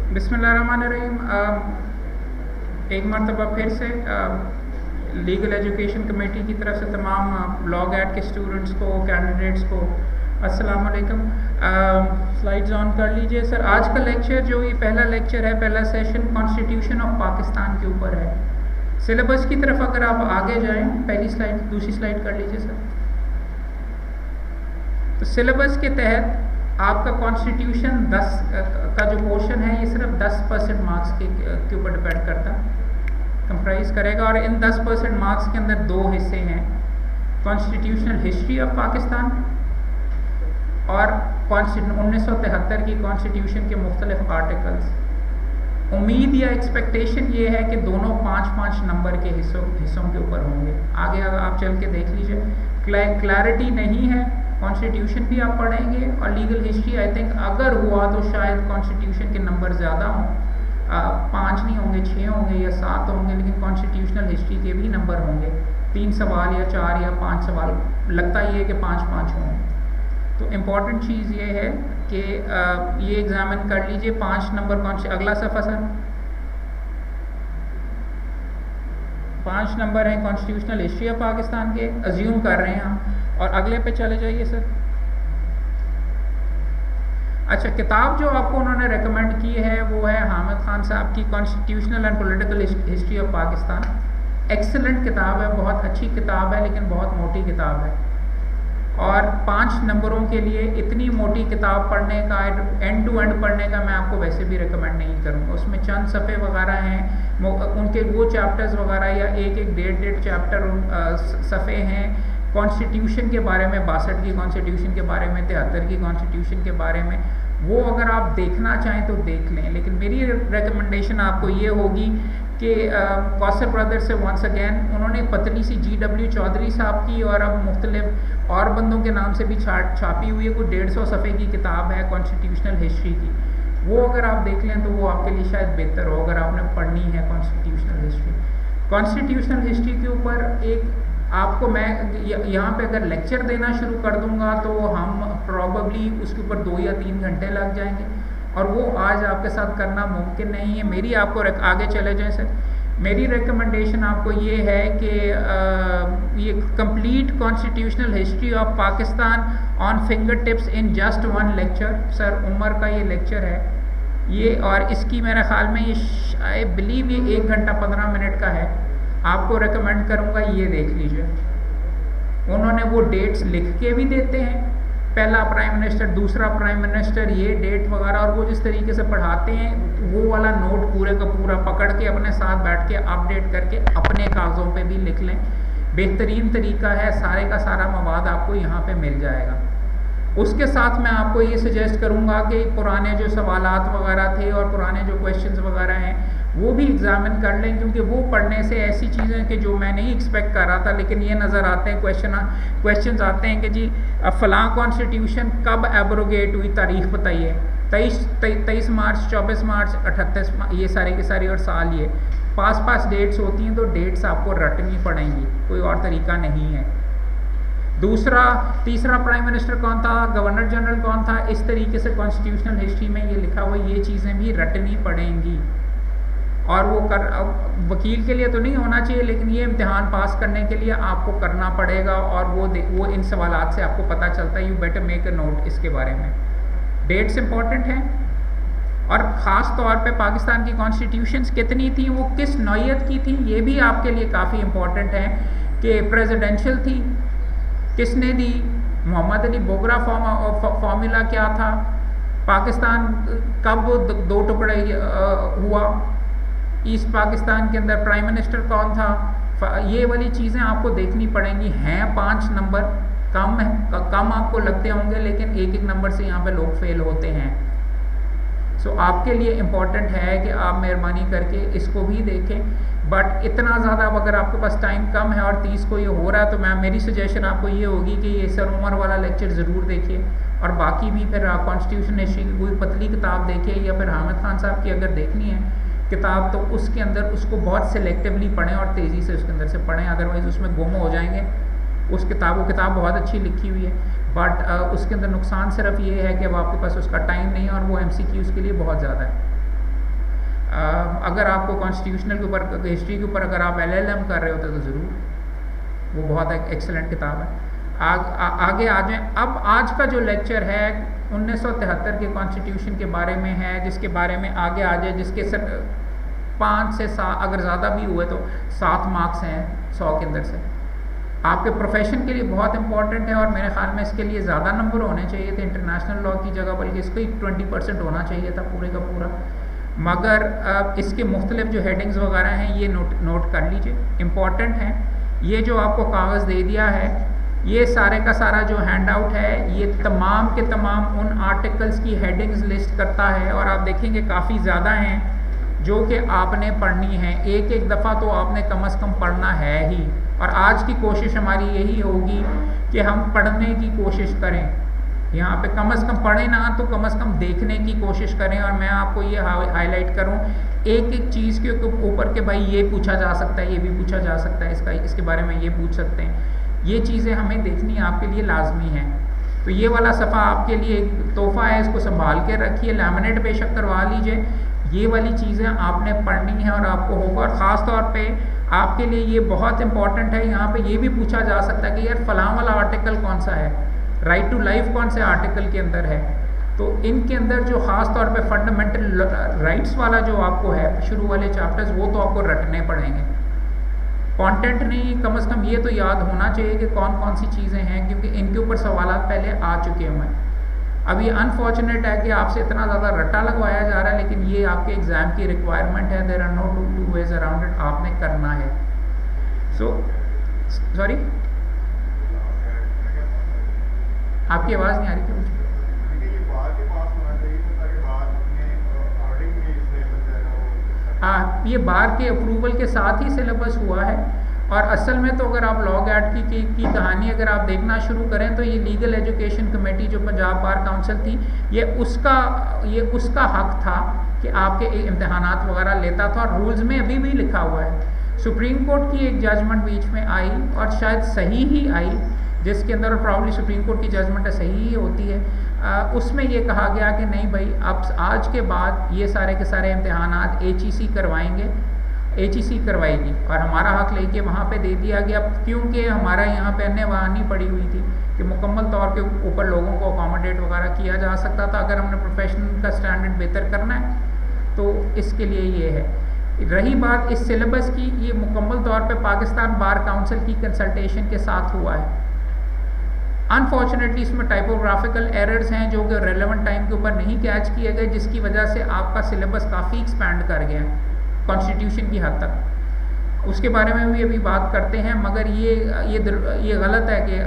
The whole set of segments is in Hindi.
बिस्मिल्लाहिर्रहमानिर्रहीम। एक मरतबा फिर से लीगल एजुकेशन कमेटी की तरफ से तमाम लॉ ऐड के स्टूडेंट्स को, कैंडिडेट्स को अस्सलाम वालेकुम। स्लाइड्स ऑन कर लीजिए सर। आज का लेक्चर जो ये पहला लेक्चर है, पहला सेशन कॉन्स्टिट्यूशन ऑफ पाकिस्तान के ऊपर है। सिलेबस की तरफ अगर आप आगे जाएं, पहली स्लाइड, दूसरी स्लाइड कर लीजिए सर। तो सिलेबस के तहत आपका कॉन्स्टिट्यूशन 10 का जो पोर्शन है, ये सिर्फ 10% मार्क्स के ऊपर डिपेंड करता कंप्राइज करेगा। और इन 10% मार्क्स के अंदर दो हिस्से हैं, कॉन्स्टिट्यूशनल हिस्ट्री ऑफ पाकिस्तान और 1973 की कॉन्स्टिट्यूशन के मुख्तलिफ आर्टिकल्स। उम्मीद या एक्सपेक्टेशन ये है कि दोनों 5-5 नंबर के हिस्सों के ऊपर होंगे। आगे आप चल के देख लीजिए। क्लैरिटी नहीं है, कॉन्स्टिट्यूशन भी आप पढ़ेंगे और लीगल हिस्ट्री आई थिंक अगर हुआ तो शायद कॉन्स्टिट्यूशन के नंबर ज़्यादा हों, 5 नहीं होंगे, 6 होंगे या 7 होंगे, लेकिन कॉन्स्टिट्यूशनल हिस्ट्री के भी नंबर होंगे। 3 सवाल या 4 या 5 सवाल, लगता ही है कि 5-5 हों। तो इम्पॉर्टेंट चीज़ ये है कि ये एग्जामिन कर लीजिए। 5 नंबर अगला सफ़ा सर, 5 नंबर हैं कॉन्स्टिट्यूशनल हिस्ट्री ऑफ पाकिस्तान के, अज्यूम कर रहे हैं हम। और अगले पे चले जाइए सर। अच्छा, किताब जो आपको उन्होंने रेकमेंड की है वो है हामिद खान साहब की constitutional and political history of Pakistan. Excellent किताब है, बहुत अच्छी किताब है, लेकिन बहुत मोटी किताब है। और 5 नंबरों के लिए इतनी मोटी किताब पढ़ने का, एंड टू एंड पढ़ने का मैं आपको वैसे भी रिकमेंड नहीं करूँगा। उसमें चंद सफ़े वगैरह हैं, उनके वो चैप्टर्स वगैरह या एक 1.5 चैप्टर सफ़े हैं कॉन्स्टिट्यूशन के बारे में, 62 की कॉन्स्टिट्यूशन के बारे में, 73 की कॉन्स्टिट्यूशन के बारे में। वो अगर आप देखना चाहें तो देख लें, लेकिन मेरी रिकमेंडेशन आपको ये होगी कि कौसर ब्रदर से वंस अगेन, उन्होंने पतली सी GW चौधरी साहब की और अब मुख्तलिफ और बंदों के नाम से भी छापी हुई है, कोई 150 सफ़े की किताब है कॉन्स्टिट्यूशनल हिस्ट्री की। वो अगर आप देख लें तो वो आपके लिए शायद बेहतर हो, अगर आपने पढ़नी है कॉन्स्टिट्यूशनल हिस्ट्री। कॉन्स्टिट्यूशनल हिस्ट्री के ऊपर एक आपको मैं यहाँ पे अगर लेक्चर देना शुरू कर दूंगा तो हम प्रॉबली उसके ऊपर 2 या 3 घंटे लग जाएंगे, और वो आज आपके साथ करना मुमकिन नहीं है। मेरी आपको आगे चले जाएं सर। मेरी रिकमेंडेशन आपको ये है कि ये complete constitutional history of Pakistan on finger tips in just 1 lecture. Sir Umar का ये लेक्चर है ये, और इसकी मेरे ख्याल में ये आई बिलीव ये 1 घंटा 15 मिनट का है। आपको रेकमेंड करूँगा ये देख लीजिए। उन्होंने वो डेट्स लिख के भी देते हैं, पहला प्राइम मिनिस्टर, दूसरा प्राइम मिनिस्टर, ये डेट वगैरह, और वो जिस तरीके से पढ़ाते हैं वो वाला नोट पूरे का पूरा पकड़ के अपने साथ बैठ के अपडेट करके अपने कागज़ों पे भी लिख लें। बेहतरीन तरीका है, सारे का सारा मवाद आपको यहाँ पे मिल जाएगा। उसके साथ मैं आपको ये सजेस्ट करूँगा कि पुराने जो सवालात वगैरह थे और पुराने जो क्वेश्चंस वगैरह हैं वो भी एग्जामिन कर लें, क्योंकि वो पढ़ने से ऐसी चीज़ें कि जो मैं नहीं एक्सपेक्ट कर रहा था, लेकिन ये नज़र आते हैं क्वेश्चंस आते हैं कि जी फ़लाँ कॉन्स्टिट्यूशन कब एब्रोगेट हुई, तारीख बताइए, 23 मार्च, 24 मार्च, 38 ये सारे के सारी, और साल ये पास डेट्स होती हैं, तो डेट्स आपको रटनी पड़ेंगी, कोई और तरीका नहीं है। तीसरा प्राइम मिनिस्टर कौन था, गवर्नर जनरल कौन था, इस तरीके से कॉन्स्टिट्यूशनल हिस्ट्री में ये लिखा हुआ, ये चीज़ें भी रटनी पड़ेंगी। और वो वकील के लिए तो नहीं होना चाहिए, लेकिन ये इम्तिहान पास करने के लिए आपको करना पड़ेगा, और वो इन सवालात से आपको पता चलता है। You better make a note इसके बारे में। डेट्स इंपॉर्टेंट हैं, और ख़ास तौर पे पाकिस्तान की कॉन्स्टिट्यूशंस कितनी थी, वो किस नौयत की थी, ये भी आपके लिए काफ़ी इम्पॉर्टेंट है कि प्रेसिडेंशियल थी, किसने दी, मोहम्मद अली बोगरा फॉर्मूला क्या था, पाकिस्तान कब वो 2 टुकड़े हुआ, ईस्ट पाकिस्तान के अंदर प्राइम मिनिस्टर कौन था, ये वाली चीज़ें आपको देखनी पड़ेंगी। हैं 5 नंबर, कम आपको लगते होंगे, लेकिन एक नंबर से यहाँ पे लोग फेल होते हैं। सो आपके लिए इम्पॉर्टेंट है कि आप मेहरबानी करके इसको भी देखें, बट इतना ज़्यादा अगर आपके पास टाइम कम है और 30 को ये हो रहा है, तो मेरी सजेशन आपको ये होगी कि ये सर उमर वाला लेक्चर ज़रूर देखिए, और बाकी भी फिर कॉन्स्टिट्यूशन हिस्ट्री की कोई पतली किताब देखिए, या फिर हामिद खान साहब की अगर देखनी है किताब तो उसके अंदर उसको बहुत सिलेक्टिवली पढ़ें और तेज़ी से उसके अंदर से पढ़ें, अदरवाइज़ उसमें गुम हो जाएंगे। वो किताब बहुत अच्छी लिखी हुई है, बट उसके अंदर नुकसान सिर्फ ये है कि अब आपके पास उसका टाइम नहीं है और वो MCQs के लिए बहुत ज़्यादा है। अगर आपको कॉन्स्टिट्यूशनल के ऊपर, हिस्ट्री के ऊपर अगर आप LLM कर रहे होते तो ज़रूर, वो बहुत एक एक्सेलेंट किताब है। आगे आ जाएँ। अब आज का जो लेक्चर है 1973 के कॉन्स्टिट्यूशन के बारे में है, जिसके बारे में आगे आ जाए, जिसके 5 से 7 अगर ज़्यादा भी हुए तो 7 मार्क्स हैं 100 के अंदर से। आपके प्रोफेशन के लिए बहुत इंपॉर्टेंट है और मेरे ख्याल में इसके लिए ज़्यादा नंबर होने चाहिए थे इंटरनेशनल लॉ की जगह, बल्कि इसको 20% होना चाहिए था पूरे का पूरा। मगर इसके मुख्तलिफ जो हेडिंग्स वगैरह हैं ये नोट कर लीजिए, इम्पॉर्टेंट हैं। ये जो आपको कागज़ दे दिया है, ये सारे का सारा जो हैंड आउट है, ये तमाम के तमाम उन आर्टिकल्स की हेडिंग्स लिस्ट करता है और आप देखेंगे काफ़ी ज़्यादा हैं जो कि आपने पढ़नी है। एक एक दफ़ा तो आपने कम से कम पढ़ना है ही, और आज की कोशिश हमारी यही होगी कि हम पढ़ने की कोशिश करें। यहाँ पे कम से कम पढ़ें ना तो कम से कम देखने की कोशिश करें। और मैं आपको ये हाईलाइट करूँ एक एक चीज़ के ऊपर के भाई ये पूछा जा सकता है, ये भी पूछा जा सकता है, इसके बारे में ये पूछ सकते हैं, ये चीज़ें हमें देखनी आपके लिए लाजमी है। तो ये वाला सफ़ा आपके लिए एक तोहफ़ा है, इसको संभाल के रखिए, लैमिनेट बेशक करवा लीजिए। ये वाली चीज़ें आपने पढ़नी है और आपको होगा। और ख़ास तौर पे आपके लिए ये बहुत इंपॉर्टेंट है, यहाँ पे ये भी पूछा जा सकता है कि यार फ़लाँ वाला आर्टिकल कौन सा है, राइट टू लाइफ कौन से आर्टिकल के अंदर है। तो इनके अंदर जो ख़ास तौर पे फंडामेंटल राइट्स वाला जो आपको है शुरू वाले चैप्टर्स, वो तो आपको रटने पड़ेंगे। कंटेंट नहीं, कम से कम ये तो याद होना चाहिए कि कौन कौन सी चीज़ें हैं, क्योंकि इनके ऊपर सवालात पहले आ चुके हैं। अब ये अनफॉर्चुनेट है कि आपसे इतना ज़्यादा रट्टा लगवाया जा रहा है, लेकिन ये आपके एग्ज़ाम की रिक्वायरमेंट है। There are no two ways around it, आपने करना है। सॉरी आपकी आवाज़ नहीं आ रही क्या? ये बार के अप्रूवल के साथ ही सिलेबस हुआ है। और असल में तो अगर आप लॉ गैट की कहानी अगर आप देखना शुरू करें तो ये लीगल एजुकेशन कमेटी जो पंजाब बार काउंसिल थी, ये उसका हक था कि आपके इम्तहानात वगैरह लेता था, और रूल्स में अभी भी लिखा हुआ है। सुप्रीम कोर्ट की एक जजमेंट बीच में आई और शायद सही ही आई, जिसके अंदर प्रॉब्ली सुप्रीम कोर्ट की जजमेंट सही ही होती है। उसमें ये कहा गया कि नहीं भाई, अब आज के बाद ये सारे के सारे इम्तहानात HEC करवाएंगे, HEC करवाएगी, और हमारा हक लेके वहाँ पे दे दिया गया। क्योंकि हमारा यहाँ पे अन्यवानी पड़ी हुई थी कि मुकम्मल तौर के ऊपर लोगों को अकोमोडेट वगैरह किया जा सकता था अगर हमने प्रोफेशन का स्टैंडर्ड बेहतर करना है, तो इसके लिए ये है। रही बात इस सिलेबस की, ये मुकम्मल तौर पे पाकिस्तान बार काउंसिल की कंसल्टेशन के साथ हुआ है। अनफॉर्चुनेटली इसमें टाइपोग्राफिकल एरर्स हैं जो कि रेलेवेंट टाइम के ऊपर नहीं कैच किए गए, जिसकी वजह से आपका सिलेबस काफ़ी एक्सपैंड कर गया है कॉन्स्टिट्यूशन की हद तक। उसके बारे में भी अभी बात करते हैं, मगर ये गलत है कि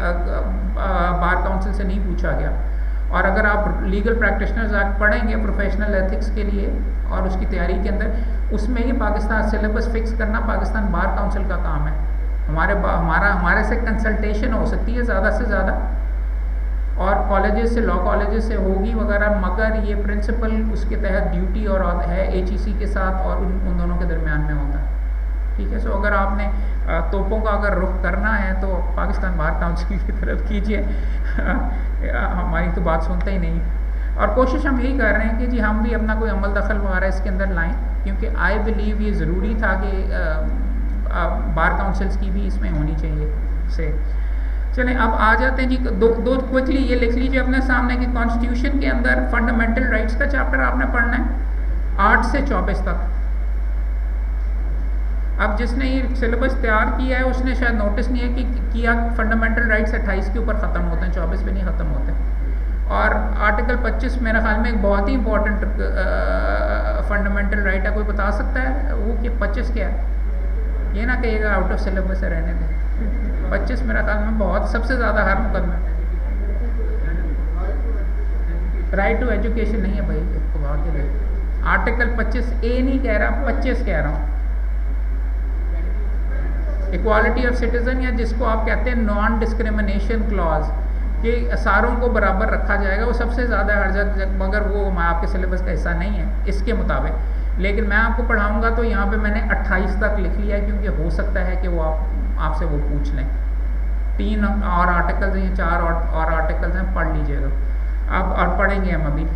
बार काउंसिल से नहीं पूछा गया। और अगर आप लीगल प्रैक्टिशनर्स एक्ट पढ़ेंगे प्रोफेशनल एथिक्स के लिए और उसकी तैयारी के अंदर, उसमें ही पाकिस्तान सिलेबस फिक्स करना पाकिस्तान बार काउंसिल का काम है। हमारे से कंसल्टेशन हो सकती है ज़्यादा से ज़्यादा, और कॉलेजेस से, लॉ कॉलेजेस से होगी वगैरह, मगर ये प्रिंसिपल उसके तहत ड्यूटी और है HEC के साथ और उन दोनों के दरमियान में होता है। ठीक है। सो अगर आपने तोपों का अगर रुख करना है तो पाकिस्तान बार काउंसिल की तरफ कीजिए। हमारी तो बात सुनते ही नहीं। और कोशिश हम यही कर रहे हैं कि जी हम भी अपना कोई अमल दखल वगैरह इसके अंदर लाएँ, क्योंकि आई बिलीव ये ज़रूरी था कि बार काउंसिल्स की भी इसमें होनी चाहिए से। चलें अब आ जाते हैं जी, दो क्विकली ये लिख लीजिए अपने सामने कि कॉन्स्टिट्यूशन के अंदर फंडामेंटल राइट्स का चैप्टर आपने पढ़ना है 8 से 24 तक। अब जिसने ये सिलेबस तैयार किया है उसने शायद नोटिस नहीं है कि किया फंडामेंटल राइट्स 28 के ऊपर ख़त्म होते हैं, 24 पे नहीं ख़त्म होते। और आर्टिकल 25 मेरे ख्याल में एक बहुत ही इंपॉर्टेंट फंडामेंटल राइट है। कोई बता सकता है वो कि 25 क्या है? ये ना कहिएगा आउट ऑफ सिलेबस है, रहने दें। 25 मेरा ख्याल में बहुत सबसे ज़्यादा हर मुकदमे राइट टू एजुकेशन नहीं है भाई। आर्टिकल 25A नहीं कह रहा, 25 कह रहा हूँ। इक्वालिटी ऑफ सिटीजन, या जिसको आप कहते हैं नॉन डिस्क्रिमिनेशन क्लॉज, कि सारों को बराबर रखा जाएगा, वो सबसे ज़्यादा हर जगह, मगर वो आपके सिलेबस का हिस्सा नहीं है इसके मुताबिक। लेकिन मैं आपको पढ़ाऊंगा तो यहाँ पे मैंने 28 तक लिख लिया है, क्योंकि हो सकता है कि वो आपसे वो पूछ लें। 3 और आर्टिकल्स हैं, 4 और आर्टिकल्स हैं, पढ़ लीजिएगा अब, और पढ़ेंगे हम अभी।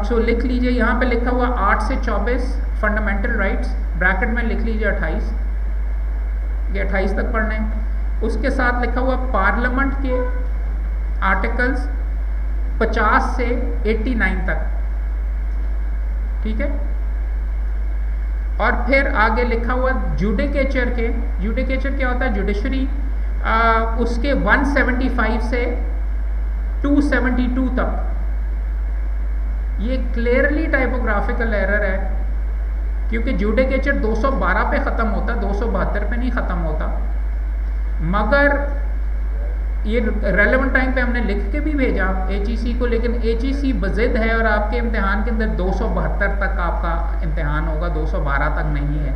सो लिख लीजिए, यहाँ पे लिखा हुआ 8 से 24 फंडामेंटल राइट्स, ब्रैकेट में लिख लीजिए 28, ये 28 तक पढ़ने हैं। उसके साथ लिखा हुआ पार्लियामेंट के आर्टिकल्स 50 से 89 तक, ठीक है। और फिर आगे लिखा हुआ जुडिकेचर के, जुडिकेचर क्या होता है, जुडिशरी, उसके 175 से 272 तक। ये क्लियरली टाइपोग्राफिकल एरर है, क्योंकि जुडिकेचर 212 पे ख़त्म होता, 272 पे नहीं ख़त्म होता। मगर ये रेलेवेंट टाइम पे हमने लिख के भी भेजा HEC को, लेकिन HEC बज़िद है और आपके इम्तिहान के अंदर 272 तक आपका इम्तिहान होगा, 212 तक नहीं है।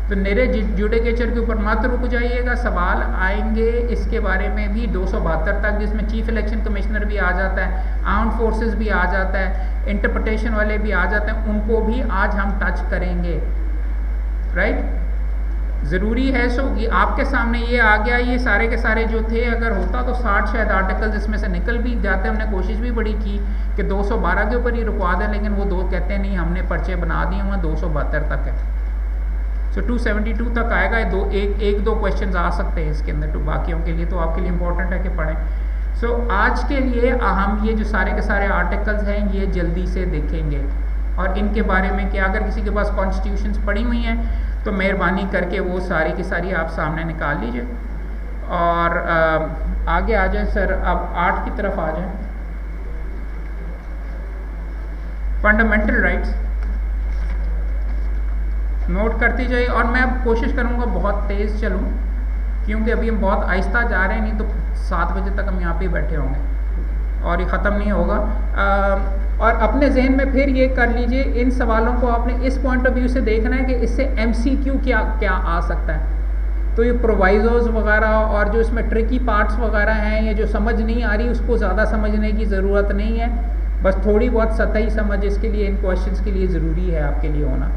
तो मेरे जुडिकेचर के ऊपर मत रुक जाइएगा, सवाल आएंगे इसके बारे में भी 272 तक, जिसमें चीफ इलेक्शन कमिश्नर भी आ जाता है, आर्म्ड फोर्सेस भी आ जाता है, इंटरप्रिटेशन वाले भी आ जाते हैं, उनको भी आज हम टच करेंगे, राइट। ज़रूरी है। सो ये आपके सामने ये आ गया, ये सारे के सारे जो थे, अगर होता तो 60 शायद आर्टिकल्स इसमें से निकल भी जाते। हमने कोशिश भी बड़ी की कि 212 के ऊपर ही रुकवा दें, लेकिन वो दो कहते हैं नहीं, हमने पर्चे बना दिए हुए 272 तक है। सो 272 तक आएगा। एक दो क्वेश्चंस आ सकते हैं इसके अंदर, तो बाकियों के लिए तो आपके लिए इम्पोर्टेंट है कि पढ़ें। सो आज के लिए हम ये जो सारे के सारे आर्टिकल्स हैं ये जल्दी से देखेंगे, और इनके बारे में कि अगर किसी के पास कॉन्स्टिट्यूशंस पढ़ी हुई हैं तो मेहरबानी करके वो सारी की सारी आप सामने निकाल लीजिए। और आगे आ जाए सर, अब 8 की तरफ आ जाए। फंडामेंटल राइट्स नोट करती जाइए, और मैं अब कोशिश करूँगा बहुत तेज़ चलूँ, क्योंकि अभी हम बहुत आहिस्ता जा रहे हैं, नहीं तो 7 बजे तक हम यहाँ पे बैठे होंगे और ये ख़त्म नहीं होगा। और अपने जहन में फिर ये कर लीजिए, इन सवालों को आपने इस पॉइंट ऑफ व्यू से देखना है कि इससे MCQ क्या क्या आ सकता है। तो ये प्रोवाइजोज वगैरह और जो इसमें ट्रिकी पार्ट्स वगैरह हैं, ये जो समझ नहीं आ रही उसको ज़्यादा समझने की ज़रूरत नहीं है, बस थोड़ी बहुत सतही समझ इसके लिए, इन क्वेश्चंस के लिए ज़रूरी है आपके लिए होना।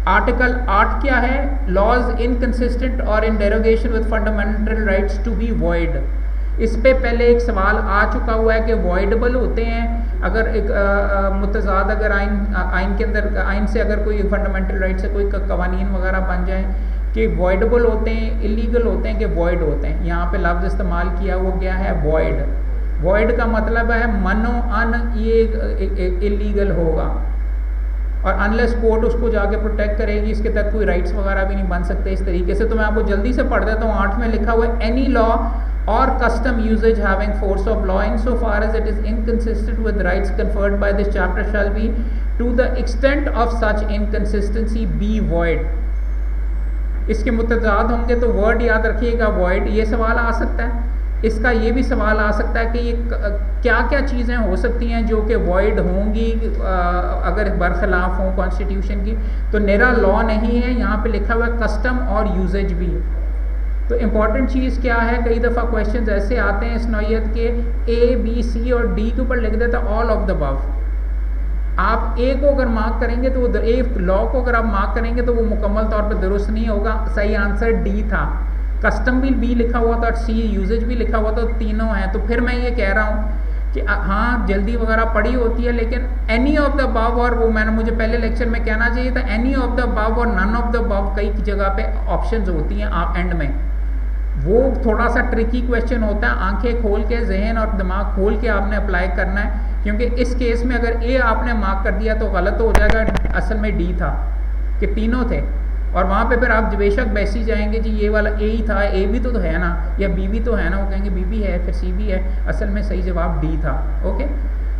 आर्टिकल 8 क्या है, लॉज इनकंसिस्टेंट और in derogation with fundamental rights to be void. इस पे पहले एक सवाल आ चुका हुआ है कि वॉइडेबल होते हैं अगर एक मुतज़ाद अगर आइन के अंदर, आइन से अगर कोई फंडामेंटल राइट से कोई कवानीन वगैरह बन जाए कि वॉइडेबल होते हैं, इलीगल होते हैं कि वॉइड होते हैं। यहाँ पे लफ्ज़ इस्तेमाल किया वो क्या है, वॉइड। वॉइड का मतलब है मनो अन, ये इलीगल होगा, और अनलेस कोर्ट उसको जाके प्रोटेक्ट करेगी इसके तक कोई राइट्स वगैरह भी नहीं बन सकते इस तरीके से। तो मैं आपको जल्दी से पढ़ देता हूँ। 8 में लिखा हुआ है, any law or custom usage having force of law insofar as it is inconsistent with rights conferred by this chapter shall be to the extent of such inconsistency be void। इसके मुतज़ाद होंगे तो वर्ड याद रखिएगा void। ये सवाल आ सकता है, इसका ये भी सवाल आ सकता है कि ये क्या क्या चीज़ें हो सकती हैं जो कि void होंगी अगर बरखिलाफ़ हों कॉन्स्टिट्यूशन की। तो मेरा लॉ नहीं है, यहाँ पे लिखा हुआ है कस्टम और यूजेज भी। तो इम्पॉर्टेंट चीज़ क्या है, कई दफ़ा क्वेश्चंस ऐसे आते हैं इस नौइयत के, A, B, C और D के ऊपर लिख देता ऑल ऑफ द अबव। आप A को अगर मार्क करेंगे तो वो A लॉ को अगर आप मार्क करेंगे तो वो मुकम्मल तौर पर दुरुस्त नहीं होगा। सही आंसर D था। कस्टम भी B लिखा हुआ था और C यूजेज भी लिखा हुआ था, तो तीनों हैं। तो फिर मैं ये कह रहा हूँ कि हाँ जल्दी वगैरह पड़ी होती है, लेकिन एनी ऑफ द अबव, और वो मैंने मुझे पहले लेक्चर में कहना चाहिए था, एनी ऑफ द अबव और नन ऑफ द अबव कई जगह पे ऑप्शंस होती हैं आप एंड में। वो थोड़ा सा ट्रिकी क्वेश्चन होता है, आंखें खोल के, जहन और दिमाग खोल के आपने अप्लाई करना है, क्योंकि इस केस में अगर A आपने मार्क कर दिया तो गलत हो जाएगा, असल में D था कि तीनों थे, और वहाँ पे फिर आप बेशक बैसी जाएंगे जी ये वाला A ही था, A भी तो है ना, या B भी तो है ना, वो कहेंगे B भी है फिर C भी है, असल में सही जवाब D था। ओके,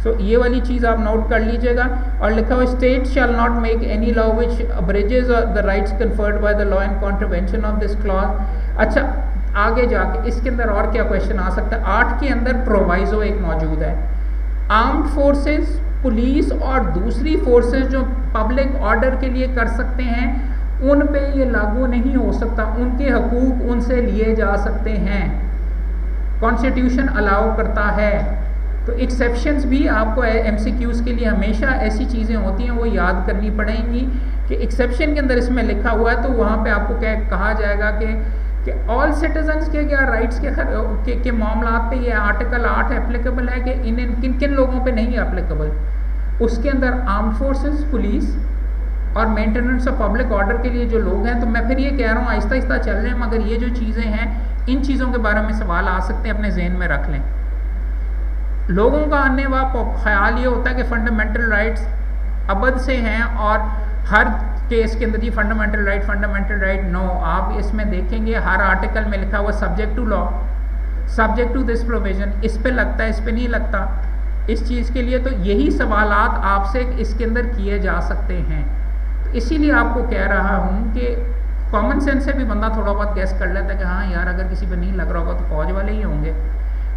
सो ये वाली चीज़ आप नोट कर लीजिएगा। और लिखा हुआ state shall not make any law which abridges the rights conferred by the law in contravention of this clause. अच्छा, आगे जाके इसके अंदर और क्या क्वेश्चन आ सकता है। 8 के अंदर प्रोवाइजो एक मौजूद है, आर्म्ड फोर्सेस, पुलिस और दूसरी फोर्सेस जो पब्लिक ऑर्डर के लिए कर सकते हैं, उन पे ये लागू नहीं हो सकता, उनके हकूक उनसे लिए जा सकते हैं, कॉन्स्टिट्यूशन अलाउ करता है। तो एक्सेप्शंस भी आपको MCQs के लिए हमेशा ऐसी चीज़ें होती हैं वो याद करनी पड़ेंगी कि एक्सेप्शन के अंदर इसमें लिखा हुआ है, तो वहाँ पे आपको क्या कहा जाएगा कि ऑल सिटीजन्स के क्या राइट्स के मामला पे ये आर्टिकल 8 एप्लीकेबल है कि इन किन किन लोगों पे नहीं एप्लीकेबल। उसके अंदर आर्म्ड फोर्सेस, पुलिस और मेंटेनेंस ऑफ पब्लिक ऑर्डर के लिए जो लोग हैं। तो मैं फिर ये कह रहा हूँ आहिस्ता आहिस्ता चल रहे हैं, मगर ये जो चीज़ें हैं इन चीज़ों के बारे में सवाल आ सकते हैं, अपने जहन में रख लें। लोगों का अन्य ख्याल ये होता है कि फंडामेंटल राइट्स अबद से हैं और हर केस के अंदर ये फंडामेंटल राइट नो। आप इसमें देखेंगे हर आर्टिकल में लिखा हुआ subject to law, subject to this provision, इस पे लगता है, इस पे नहीं लगता, इस चीज़ के लिए। तो यही सवालात आपसे इसके अंदर किए जा सकते हैं। तो इसीलिए आपको कह रहा हूँ कि कॉमन सेंस से भी बंदा थोड़ा बहुत गैस कर लेता है कि हाँ यार अगर किसी पे नहीं लग रहा होगा तो फौज वाले ही होंगे,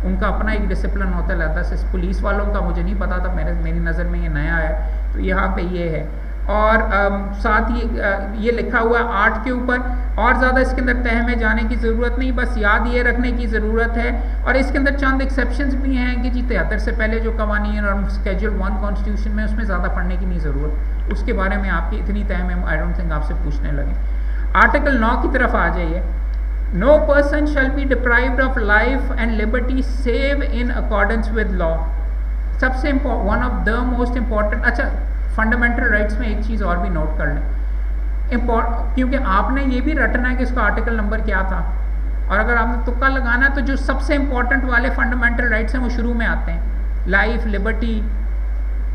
उनका अपना एक डिसिप्लिन होता रहता है। पुलिस वालों का मुझे नहीं पता था, मेरी नज़र में ये नया है, तो यहाँ पे ये है। और साथ ही ये लिखा हुआ है आर्ट के ऊपर, और ज़्यादा इसके अंदर तह में जाने की ज़रूरत नहीं, बस याद ये रखने की ज़रूरत है। और इसके अंदर चंद एक्सेप्शंस भी हैं कि जी 73 से पहले जो कवानीन और स्केड्यूल 1 कॉन्स्टिट्यूशन में, उसमें ज़्यादा पढ़ने की नहीं ज़रूरत, उसके बारे में आपकी इतनी तह में आई डोंट थिंक आपसे पूछने लगे। आर्टिकल 9 की तरफ आ जाइए। No person shall be deprived of life and liberty save in accordance with law. सबसे one of the most important, अच्छा फंडामेंटल राइट्स में एक चीज़ और भी नोट कर लें, क्योंकि आपने ये भी रटना है कि इसका आर्टिकल नंबर क्या था, और अगर आपने तुक्का लगाना है तो जो सबसे इंपॉर्टेंट वाले फंडामेंटल राइट्स हैं वो शुरू में आते हैं, लाइफ, लिबर्टी,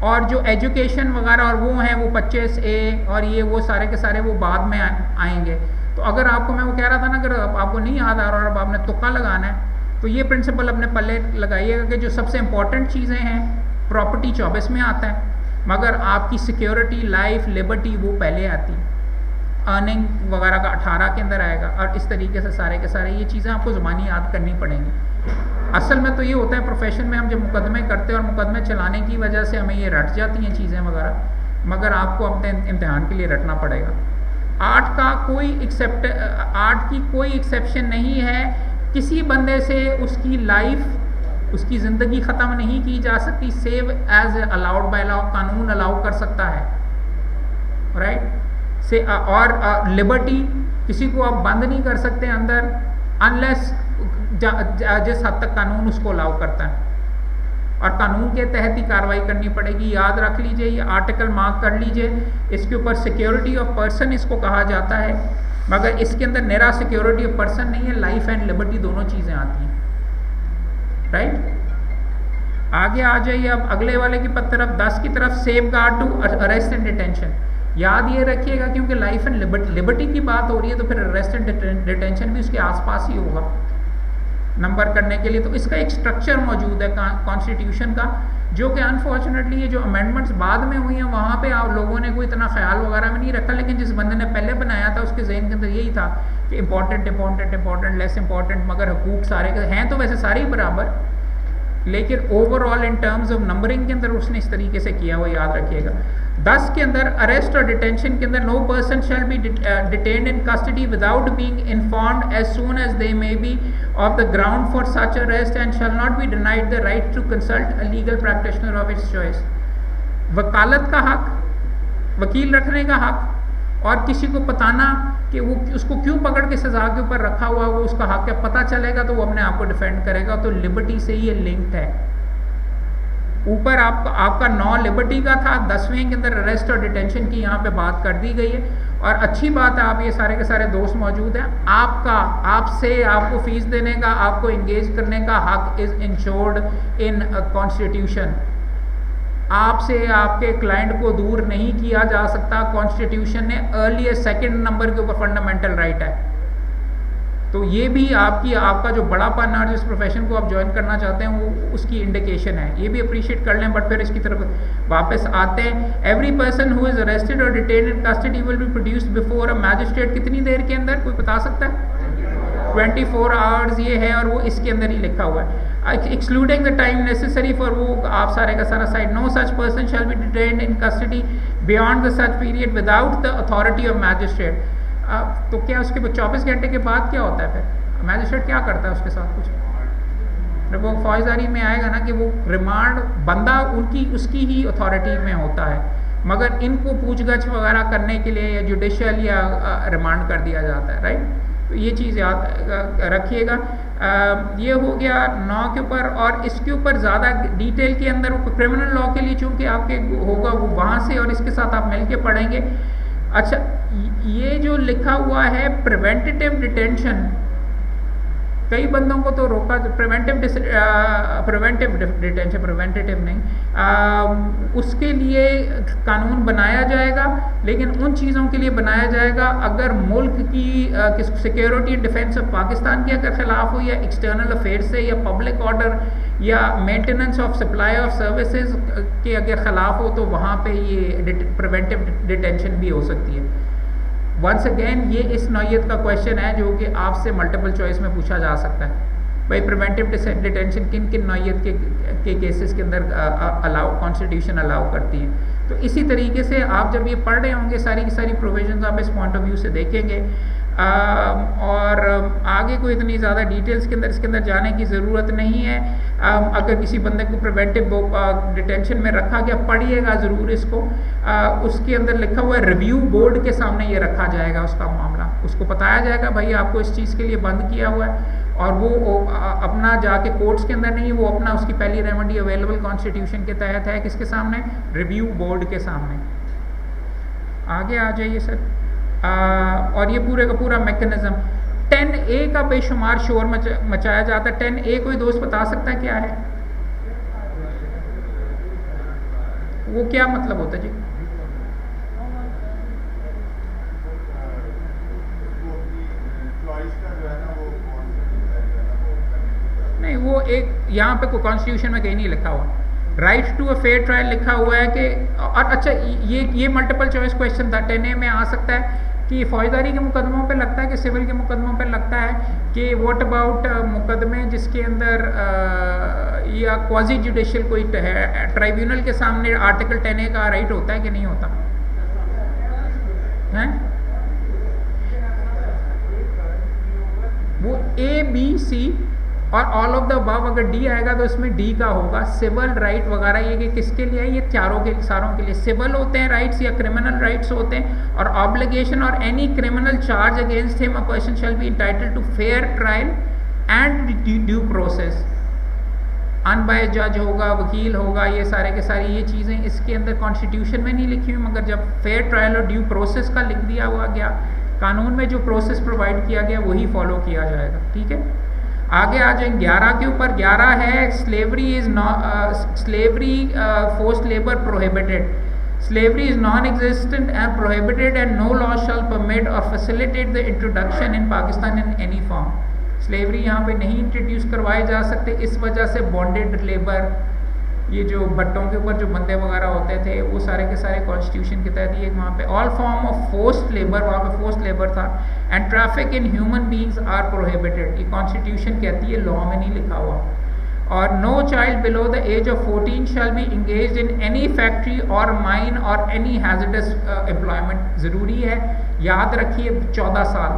और जो एजुकेशन वगैरह और वो हैं वो 25A और ये वो सारे के सारे वो बाद में आएंगे। तो अगर आपको मैं वो कह रहा था ना, अगर आपको नहीं याद आ रहा और अब आपने तुक्का लगाना है तो ये प्रिंसिपल अपने पल्ले लगाइएगा कि जो सबसे इंपॉर्टेंट चीज़ें हैं, प्रॉपर्टी 24 में आता है, मगर आपकी सिक्योरिटी, लाइफ, लिबर्टी वो पहले आती है, अर्निंग वगैरह का 18 के अंदर आएगा, और इस तरीके से सारे के सारे ये चीज़ें आपको ज़ुबानी याद करनी पड़ेंगी। असल में तो ये होता है प्रोफेशन में हम जब मुकदमे करते हैं और मुकदमे चलाने की वजह से हमें ये रट जाती हैं चीज़ें वगैरह, मगर आपको अपने इम्तिहान के लिए रटना पड़ेगा। आर्ट की कोई एक्सेप्शन नहीं है, किसी बंदे से उसकी लाइफ, उसकी ज़िंदगी ख़त्म नहीं की जा सकती, save as allowed by law, कानून अलाउ कर सकता है, राइट से। और लिबर्टी, किसी को आप बंद नहीं कर सकते अंदर अनलेस जिस हद तक कानून उसको अलाउ करता है, और कानून के तहत ही कार्रवाई करनी पड़ेगी। याद रख लीजिए, ये आर्टिकल मार्क कर लीजिए, इसके ऊपर सिक्योरिटी ऑफ पर्सन इसको कहा जाता है, मगर इसके अंदर नेरा सिक्योरिटी ऑफ पर्सन नहीं है, लाइफ एंड लिबर्टी दोनों चीज़ें आती हैं, राइट। आगे आ जाइए अब अगले वाले की तरफ, 10 की तरफ, safeguard to arrest and detention. याद ये रखिएगा क्योंकि लाइफ एंड लिबर्टी की बात हो रही है, तो फिर अरेस्ट एंड डिटेंशन भी उसके आसपास ही होगा नंबर करने के लिए। तो इसका एक स्ट्रक्चर मौजूद है कॉन्स्टिट्यूशन का, जो कि अनफॉर्चुनेटली ये जो अमेंडमेंट्स बाद में हुई हैं वहाँ पे आप लोगों ने कोई इतना ख्याल वगैरह में नहीं रखा, लेकिन जिस बंदे ने पहले बनाया था उसके जहन के अंदर यही था कि इंपॉर्टेंट, लेस इंपॉर्टेंट, मगर हुकूक सारे के हैं तो वैसे सारे ही बराबर, लेकिन overall in terms of numbering के अंदर उसने इस तरीके से किया हुआ, याद रखिएगा। 10 के अंदर अरेस्ट और डिटेंशन के अंदर, no person shall be detained in custody without being informed as soon as they may be of the ground for such arrest and shall not be denied the right to consult a legal practitioner of its choice. वकालत का हक, वकील रखने का हक, और किसी को बताना कि वो उसको क्यों पकड़ के सजा के ऊपर रखा हुआ, वो उसका हक है, पता चलेगा तो वो अपने आप को डिफेंड करेगा। तो लिबर्टी से ये लिंक्ड है। ऊपर आपका 9 लिबर्टी का था, 10वें के अंदर अरेस्ट और डिटेंशन की यहाँ पे बात कर दी गई है। और अच्छी बात है आप ये सारे के सारे दोस्त मौजूद हैं, आपको फीस देने का, आपको इंगेज करने का हक इज इंश्योर्ड इन कॉन्स्टिट्यूशन। आपसे आपके क्लाइंट को दूर नहीं किया जा सकता, कॉन्स्टिट्यूशन ने अर्ली 2nd नंबर के ऊपर फंडामेंटल राइट है। तो ये भी आपका जो बड़ापन और जिस प्रोफेशन को आप ज्वाइन करना चाहते हैं वो उसकी इंडिकेशन है, ये भी अप्रिशिएट कर लें। बट फिर इसकी तरफ वापस आते हैं। Every person who is arrested और detained in custody will be produced before a magistrate. कितनी देर के अंदर, कोई बता सकता है? 24 आवर्स ये है, और वो इसके अंदर ही लिखा हुआ है, excluding the time necessary for, वो आप सारे का सारा side. No such person shall be detained in custody beyond the such period without the authority of magistrate. तो क्या उसके 24 घंटे के बाद क्या होता है? फिर मैजिस्ट्रेट क्या करता है उसके साथ? कुछ वो फौजदारी में आएगा ना कि वो रिमांड बंदा उसकी ही अथॉरिटी में होता है, मगर इनको पूछगछ वगैरह करने के लिए या जुडिशियल या रिमांड कर दिया जाता है, राइट। तो ये चीज़ याद रखिएगा। ये हो गया 9 के ऊपर। और इसके ऊपर ज़्यादा डिटेल के अंदर वो क्रिमिनल लॉ के लिए चूँकि आपके होगा वो वहाँ से और इसके साथ आप मिल के पढ़ेंगे। अच्छा, ये जो लिखा हुआ है प्रिवेंटिव डिटेंशन, कई बंदों को तो रोका, प्रिवेंटिव डिटेंशन, प्रिवेंटिव नहीं, उसके लिए कानून बनाया जाएगा, लेकिन उन चीज़ों के लिए बनाया जाएगा अगर मुल्क की security and defence of Pakistan के अगर खिलाफ हो, या एक्सटर्नल अफेयर से, या पब्लिक ऑर्डर, या maintenance of supply of services के अगर खिलाफ हो, तो वहाँ पे ये प्रिवेंटिव डिटेंशन भी हो सकती है। वंस अगेन ये इस नौयत का क्वेश्चन है जो कि आपसे मल्टीपल चॉइस में पूछा जा सकता है, भाई प्रिवेंटिव डिटेंशन किन किन नौयत के केसेस के अंदर कॉन्स्टिट्यूशन अलाउ करती है। तो इसी तरीके से आप जब ये पढ़ रहे होंगे सारी की सारी प्रोविजंस आप इस पॉइंट ऑफ व्यू से देखेंगे। और आगे कोई इतनी ज़्यादा डिटेल्स के अंदर इसके अंदर जाने की ज़रूरत नहीं है। अगर किसी बंदे को प्रिवेंटिव डिटेंशन में रखा गया, पढ़िएगा ज़रूर इसको। उसके अंदर लिखा हुआ है रिव्यू बोर्ड के सामने ये रखा जाएगा उसका मामला, उसको बताया जाएगा भाई आपको इस चीज़ के लिए बंद किया हुआ है, और वो अपना जाके कोर्ट्स के अंदर नहीं, वो अपना उसकी पहली रेमेडी अवेलेबल कॉन्स्टिट्यूशन के तहत है, किसके सामने, रिव्यू बोर्ड के सामने। आगे आ जाइए सर। और ये पूरे का पूरा मैकेनिज्म 10A का बेशुमार शोर मचाया जाता है। 10A कोई दोस्त बता सकता है क्या है, वो क्या मतलब होता है जी? नहीं, वो एक यहाँ पे कोई कॉन्स्टिट्यूशन में कहीं नहीं लिखा हुआ। Right to a fair trial लिखा हुआ है कि, और अच्छा ये मल्टीपल चॉइस क्वेश्चन था। 10A में आ सकता है कि फौजदारी के मुकदमों पे लगता है कि सिविल के मुकदमों पे लगता है, कि व्हाट अबाउट मुकदमे जिसके अंदर या क्वाजी जुडिशियल कोई ट्राइब्यूनल के सामने आर्टिकल 10A का राइट होता है कि नहीं होता है? वो A, B, C और ऑल ऑफ द अबव, अगर D आएगा तो इसमें D का होगा। सिविल राइट वगैरह ये कि किसके लिए है, ये सारों के लिए। सिविल होते हैं राइट्स या क्रिमिनल राइट्स होते हैं, और ऑब्लिगेशन और any criminal charge against him a person shall be entitled to fair trial and due process. Unbiased जज होगा, वकील होगा, ये सारे के सारी ये चीज़ें इसके अंदर कॉन्स्टिट्यूशन में नहीं लिखी हुई, मगर जब फेयर ट्रायल और ड्यू प्रोसेस का लिख दिया हुआ गया, कानून में जो प्रोसेस प्रोवाइड किया गया वही फॉलो किया जाएगा। ठीक है, आगे आ जाएंगे 11 के ऊपर। 11 है slavery forced labour prohibited. Slavery is non existent and prohibited and no law shall permit और facilitate the introduction in Pakistan in any form. Slavery यहाँ पे नहीं इंट्रोड्यूस करवाए जा सकते, इस वजह से बॉन्डेड लेबर, ये जो भट्टों के ऊपर जो बंदे वगैरह होते थे, वो सारे के सारे कॉन्स्टिट्यूशन के तहत ये वहाँ पे all form of forced labour, वहाँ पे फोर्स्ड लेबर था। And traffic in human beings are prohibited, ये कॉन्स्टिट्यूशन कहती है, लॉ में नहीं लिखा हुआ। और no child below the age of 14 shall be engaged in any factory और माइन और एनी हैजर्डस एम्प्लॉयमेंट। ज़रूरी है, याद रखिए 14 साल।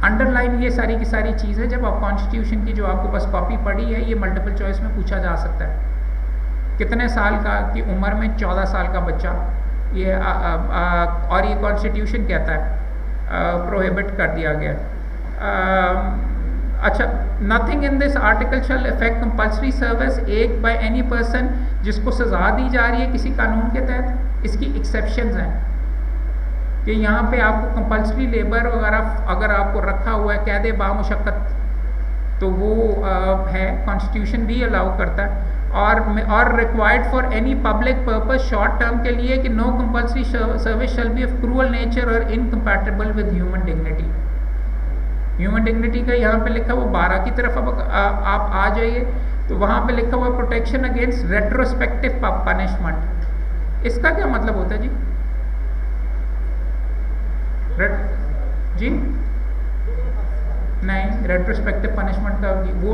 अंडरलाइन ये सारी की सारी चीज़ है। जब आप कॉन्स्टिट्यूशन की जो आपको बस कॉपी पढ़ी है, ये मल्टीपल चॉइस में पूछा जा सकता है, कितने साल का की उम्र में 14 साल का बच्चा, ये और ये कॉन्स्टिट्यूशन कहता है प्रोहिबिट कर दिया गया। अच्छा, nothing in this article shall affect compulsory service एक बाय एनी पर्सन, जिसको सजा दी जा रही है किसी कानून के तहत। इसकी एक्सेप्शंस हैं कि यहाँ पे आपको कंपल्सरी लेबर वगैरह अगर आपको रखा हुआ है कैदे बामुशक्कत, तो वो है, कॉन्स्टिट्यूशन भी अलाउ करता है। और required for any public purpose short term के लिए कि no compulsory service shall be of cruel nature और incompatible with human dignity. Human dignity का यहाँ पे लिखा हुआ 12 की तरफ अब आप आ जाइए, तो वहाँ पे लिखा हुआ प्रोटेक्शन अगेंस्ट रेट्रोस्पेक्टिव पनिशमेंट। इसका क्या मतलब होता है जी? जी नहीं, रेट्रोस्पेक्टिव पनिशमेंट का वो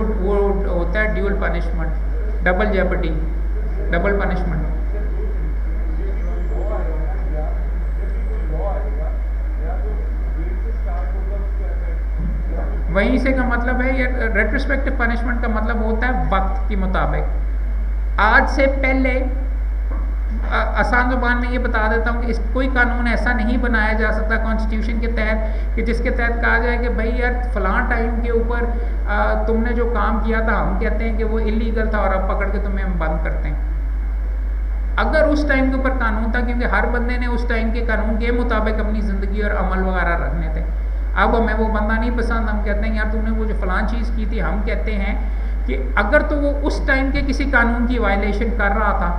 होता है dual punishment, double jeopardy, double punishment. वहीं से का मतलब है, ये रेट्रोस्पेक्टिव पनिशमेंट का मतलब होता है वक्त के मुताबिक। आज से पहले आसान ज़ुबान में ये बता देता हूँ कि कोई कानून ऐसा नहीं बनाया जा सकता कॉन्स्टिट्यूशन के तहत कि जिसके तहत कहा जाए कि भाई यार फ़लाँ टाइम के ऊपर तुमने जो काम किया था हम कहते हैं कि वो इलीगल था और अब पकड़ के तुम्हें हम बंद करते हैं। अगर उस टाइम के ऊपर कानून था, क्योंकि हर बंदे ने उस टाइम के कानून के मुताबिक अपनी ज़िंदगी और अमल वगैरह रखने थे। अब हमें वो बंदा नहीं पसंद, हम कहते हैं यार तुमने वो जो फ़लाँ चीज़ की थी, हम कहते हैं कि अगर तो वो उस टाइम के किसी कानून की वायलेशन कर रहा था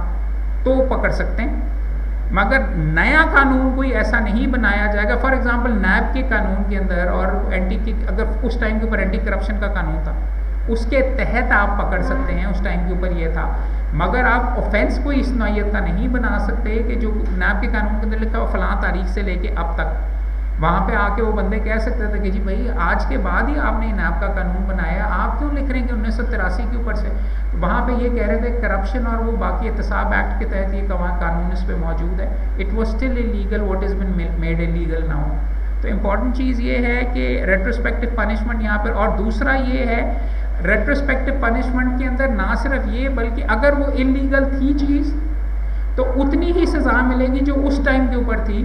तो वो पकड़ सकते हैं, मगर नया कानून कोई ऐसा नहीं बनाया जाएगा। फॉर एग्जांपल नैब के कानून के अंदर और अगर उस टाइम के ऊपर एंटी करप्शन का कानून था, उसके तहत आप पकड़ सकते हैं, उस टाइम के ऊपर ये था। मगर आप ऑफेंस कोई इस नौयत का नहीं बना सकते कि जो नैब के कानून के अंदर लिखा हो फ़लाँ तारीख से लेके अब तक, वहाँ पे आके वो बंदे कह सकते थे कि जी भाई आज के बाद ही आपने नैब का कानून बनाया, आप क्यों लिख रहे हैं कि 1983 के ऊपर से। वहाँ पे ये कह रहे थे करप्शन और वो बाकी एहतसाब एक्ट के तहत ये कानून इस पर मौजूद है। It was still illegal what is been made illegal now. तो इम्पॉर्टेंट चीज़ ये है कि रेट्रोस्पेक्टिव पनिशमेंट यहाँ पर, और दूसरा ये है रेट्रोस्पेक्टिव पनिशमेंट के अंदर ना सिर्फ ये बल्कि अगर वो इलीगल थी चीज़ तो उतनी ही सज़ा मिलेगी जो उस टाइम के ऊपर थी,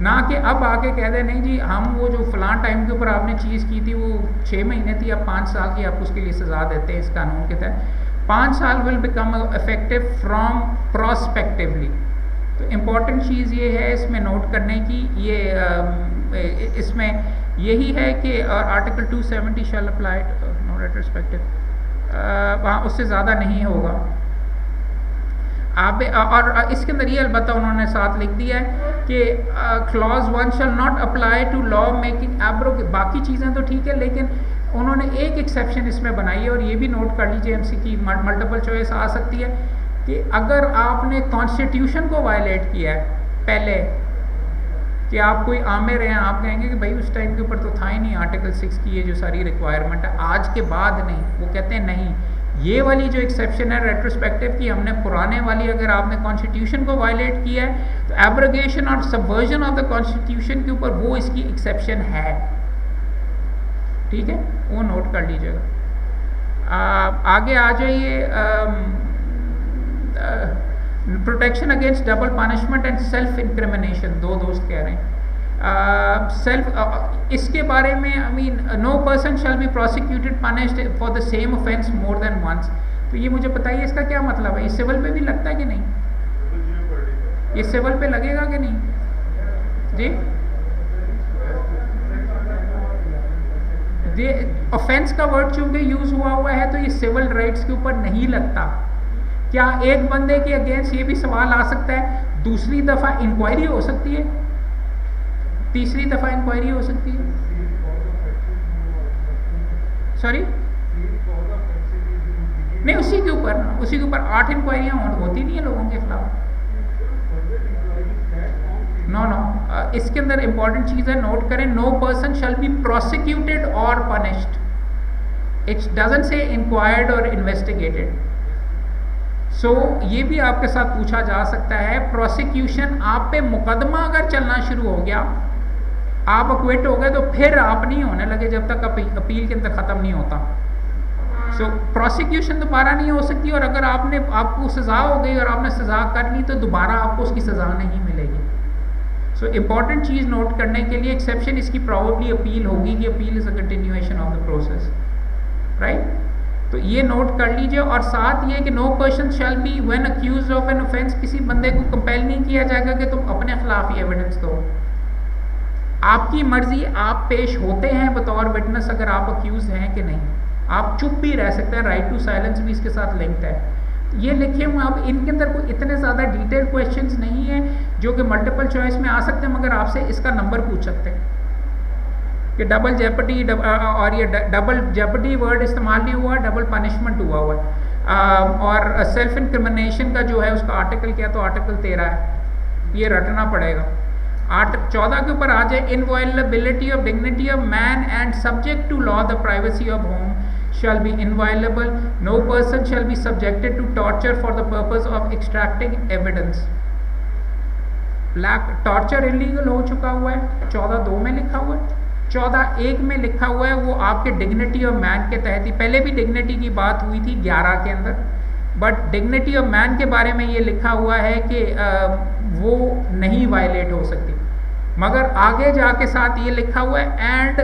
ना कि अब आके कह दे नहीं जी हम वो जो फ़लाँ टाइम के ऊपर आपने चीज़ की थी वो 6 महीने थी, अब 5 साल की आप उसके लिए सज़ा देते हैं इस कानून के तहत। 5 साल will become effective from prospectively. तो इम्पॉर्टेंट चीज़ ये है इसमें नोट करने की, ये इसमें यही है कि article 270 shall apply no retrospective, वहाँ उससे ज़्यादा नहीं होगा। आप और इसके अंदर ये अलबत्ता उन्होंने साथ लिख दिया है कि clause 1 shall not apply to law making abrogate. बाकी चीज़ें तो ठीक है, लेकिन उन्होंने एक एक्सेप्शन इसमें बनाई है, और ये भी नोट कर लीजिए, एमसी की मल्टीपल चॉइस आ सकती है कि अगर आपने कॉन्स्टिट्यूशन को वायलेट किया है पहले, कि आप कोई आमिर हैं, आप कहेंगे कि भाई उस टाइम के ऊपर तो था ही नहीं आर्टिकल 6 की ये जो सारी रिक्वायरमेंट है, आज के बाद नहीं। वो कहते हैं नहीं, ये वाली जो एक्सेप्शन है रेट्रोस्पेक्टिव की, हमने पुराने वाली अगर आपने कॉन्स्टिट्यूशन को वायलेट किया है तो एब्रोगेशन और सबवर्जन ऑफ द कॉन्स्टिट्यूशन के ऊपर वो इसकी एक्सेप्शन है। ठीक है, वो नोट कर लीजिएगा। आगे आ जाइए, protection against double punishment and self incrimination, दो दोस्त कह रहे हैं। इसके बारे में I mean no person shall be prosecuted punished for the same offence more than once. तो ये मुझे बताइए इसका क्या मतलब है? ये सिविल पे भी लगता है कि नहीं? ये सिविल पे लगेगा कि नहीं जी? ऑफेंस का वर्ड चूंकि यूज हुआ है तो ये सिविल राइट्स के ऊपर नहीं लगता। क्या एक बंदे के अगेंस्ट ये भी सवाल आ सकता है, दूसरी दफा इंक्वायरी हो सकती है, तीसरी दफा इंक्वायरी हो सकती है? सॉरी नहीं, उसी के ऊपर 8 इंक्वायरियां होती नहीं है लोगों के खिलाफ। नो इसके अंदर इंपॉर्टेंट चीज है, नोट करें, no person shall be prosecuted और punished. It doesn't say inquired और इन्वेस्टिगेटेड। सो ये भी आपके साथ पूछा जा सकता है, प्रोसिक्यूशन आप पे मुकदमा अगर चलना शुरू हो गया, आप अक्विट हो गए, तो फिर आप नहीं होने लगे जब तक अपील के अंदर ख़त्म नहीं होता। सो प्रोसिक्यूशन दोबारा नहीं हो सकती, और अगर आपको सज़ा हो गई और आपने सज़ा कर ली तो दोबारा आपको उसकी सज़ा नहीं मिलेगी। सो इम्पॉर्टेंट चीज़ नोट करने के लिए, एक्सेप्शन इसकी प्रॉबली अपील होगी कि appeal is a continuation of the process, right? तो ये नोट कर लीजिए। और साथ ये कि no person shall be when accused of an offence, किसी बंदे को कंपेल नहीं किया जाएगा कि तुम अपने खिलाफ ही एविडेंस दो। आपकी मर्जी, आप पेश होते हैं बतौर विटनेस अगर आप अक्यूज हैं कि नहीं, आप चुप भी रह सकते हैं, राइट टू साइलेंस भी इसके साथ लिंक्ड है। ये लिखे हुए, अब इनके अंदर कोई इतने ज़्यादा डिटेल क्वेश्चंस नहीं है जो कि मल्टीपल चॉइस में आ सकते हैं, मगर आपसे इसका नंबर पूछ सकते हैं कि डबल जेपटी, और ये डबल जेपटी वर्ड इस्तेमाल नहीं हुआ, डबल पनिशमेंट हुआ है। और सेल्फ इंक्रिमिनेशन का जो है उसका आर्टिकल क्या, तो आर्टिकल 13 है, ये रटना पड़ेगा। 14 के ऊपर आ जाए, inviolability of dignity of man and subject to law the privacy of home shall be inviolable. No person shall be subjected to torture for the purpose of extracting evidence. Torture illegal हो चुका हुआ है, 14(2) में लिखा हुआ है। 14(1) में लिखा हुआ है वो आपके डिग्निटी ऑफ मैन के तहत ही, पहले भी डिग्निटी की बात हुई थी 11 के अंदर, बट डिग्निटी ऑफ मैन के बारे में ये लिखा हुआ है कि वो नहीं वायलेट हो सकती। मगर आगे जाके साथ ये लिखा हुआ है and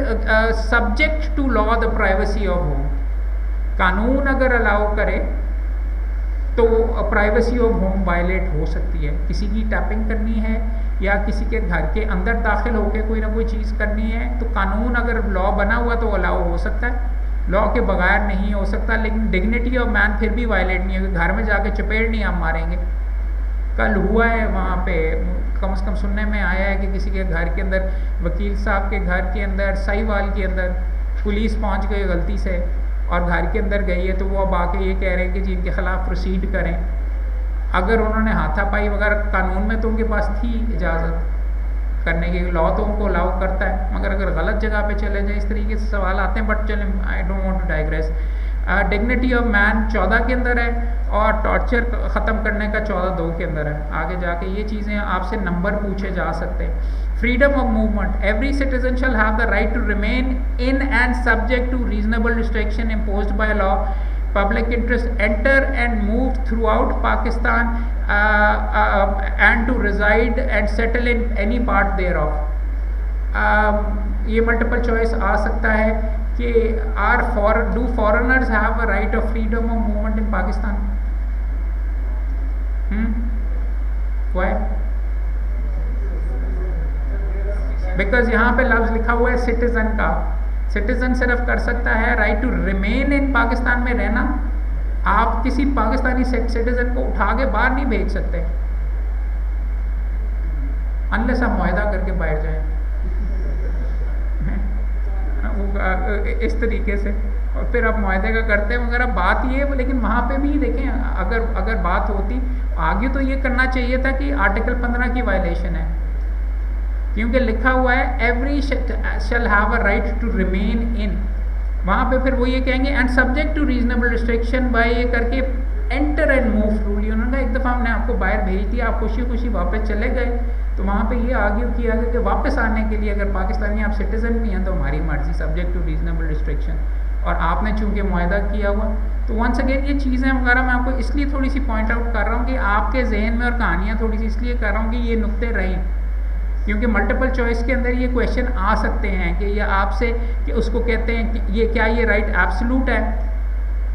subject to law the privacy of home. कानून अगर अलाउ करे तो प्राइवेसी ऑफ होम वायलेट हो सकती है। किसी की टैपिंग करनी है या किसी के घर के अंदर दाखिल होकर कोई ना कोई चीज़ करनी है तो कानून अगर लॉ बना हुआ तो अलाउ हो सकता है, लॉ के बगैर नहीं हो सकता। लेकिन डिग्निटी ऑफ मैन फिर भी वायलेट नहीं होगी। घर में जाके चपेट नहीं आप मारेंगे। कल हुआ है वहाँ पे, कम से कम सुनने में आया है कि किसी के घर के अंदर, वकील साहब के घर के अंदर, साहिवाल के अंदर पुलिस पहुँच गई गलती से और घर के अंदर गई है, तो वो अब आके ये कह रहे हैं कि जी इनके खिलाफ प्रोसीड करें। अगर उन्होंने हाथापाई वगैरह, कानून में तो उनके पास थी इजाज़त करने की, लॉ तो उनको अलाउ करता है, मगर अगर गलत जगह पे चले जाए इस तरीके से सवाल आते हैं। बट चलें, I don't want to digress. Dignity of man 14 के अंदर है और टॉर्चर ख़त्म करने का 14(2) के अंदर है। आगे जाके ये चीज़ें आपसे नंबर पूछे जा सकते हैं। Freedom of movement, every citizen shall have the right to remain in and subject to reasonable restriction imposed by law, public interest, enter and move throughout Pakistan and to reside and settle in any part thereof. ये मल्टीपल चॉइस आ सकता है कि do foreigners have a right of freedom of movement in Pakistan? Why? Because यहाँ पे लफ्ज़ लिखा हुआ है सिटीजन का। सिटीजन सिर्फ कर सकता है right to remain in Pakistan में रहना। आप किसी पाकिस्तानी सिटीजन को उठा के बाहर नहीं भेज सकते अनलेस आप मुआहदा करके बाहर जाएं इस तरीके से, और फिर आप मुआहदे का करते हैं वगैरह। बात ये है, लेकिन वहाँ पे भी देखें, अगर बात होती आगे तो ये करना चाहिए था कि आर्टिकल 15 की वायलेशन है, क्योंकि लिखा हुआ है every shall have a right to remain in. वहाँ पे फिर वो ये कहेंगे and subject to reasonable restriction by ये करके एंटर एंड मूव रूल। उन्होंने कहा एक दफ़ा हमने आपको बाहर भेज दिया, आप खुशी खुशी वापस चले गए, तो वहाँ पे ये आर्ग्यू किया गया कि वापस आने के लिए अगर पाकिस्तानी आप सिटीजन भी हैं तो हमारी मर्जी, सब्जेक्ट टू रीजनेबल रिस्ट्रिक्शन। और आपने चूँकि मुआहदा किया हुआ, तो वंस अगेन ये चीज़ें वगैरह मैं आपको इसलिए थोड़ी सी पॉइंट आउट कर रहा हूँ कि आपके जहन में, और कहानियाँ थोड़ी सी इसलिए कर रहा हूँ कि ये नुक्ते रहें, क्योंकि मल्टीपल चॉइस के अंदर ये क्वेश्चन आ सकते हैं कि ये आपसे कि उसको कहते हैं कि ये क्या ये राइट एब्सोल्यूट है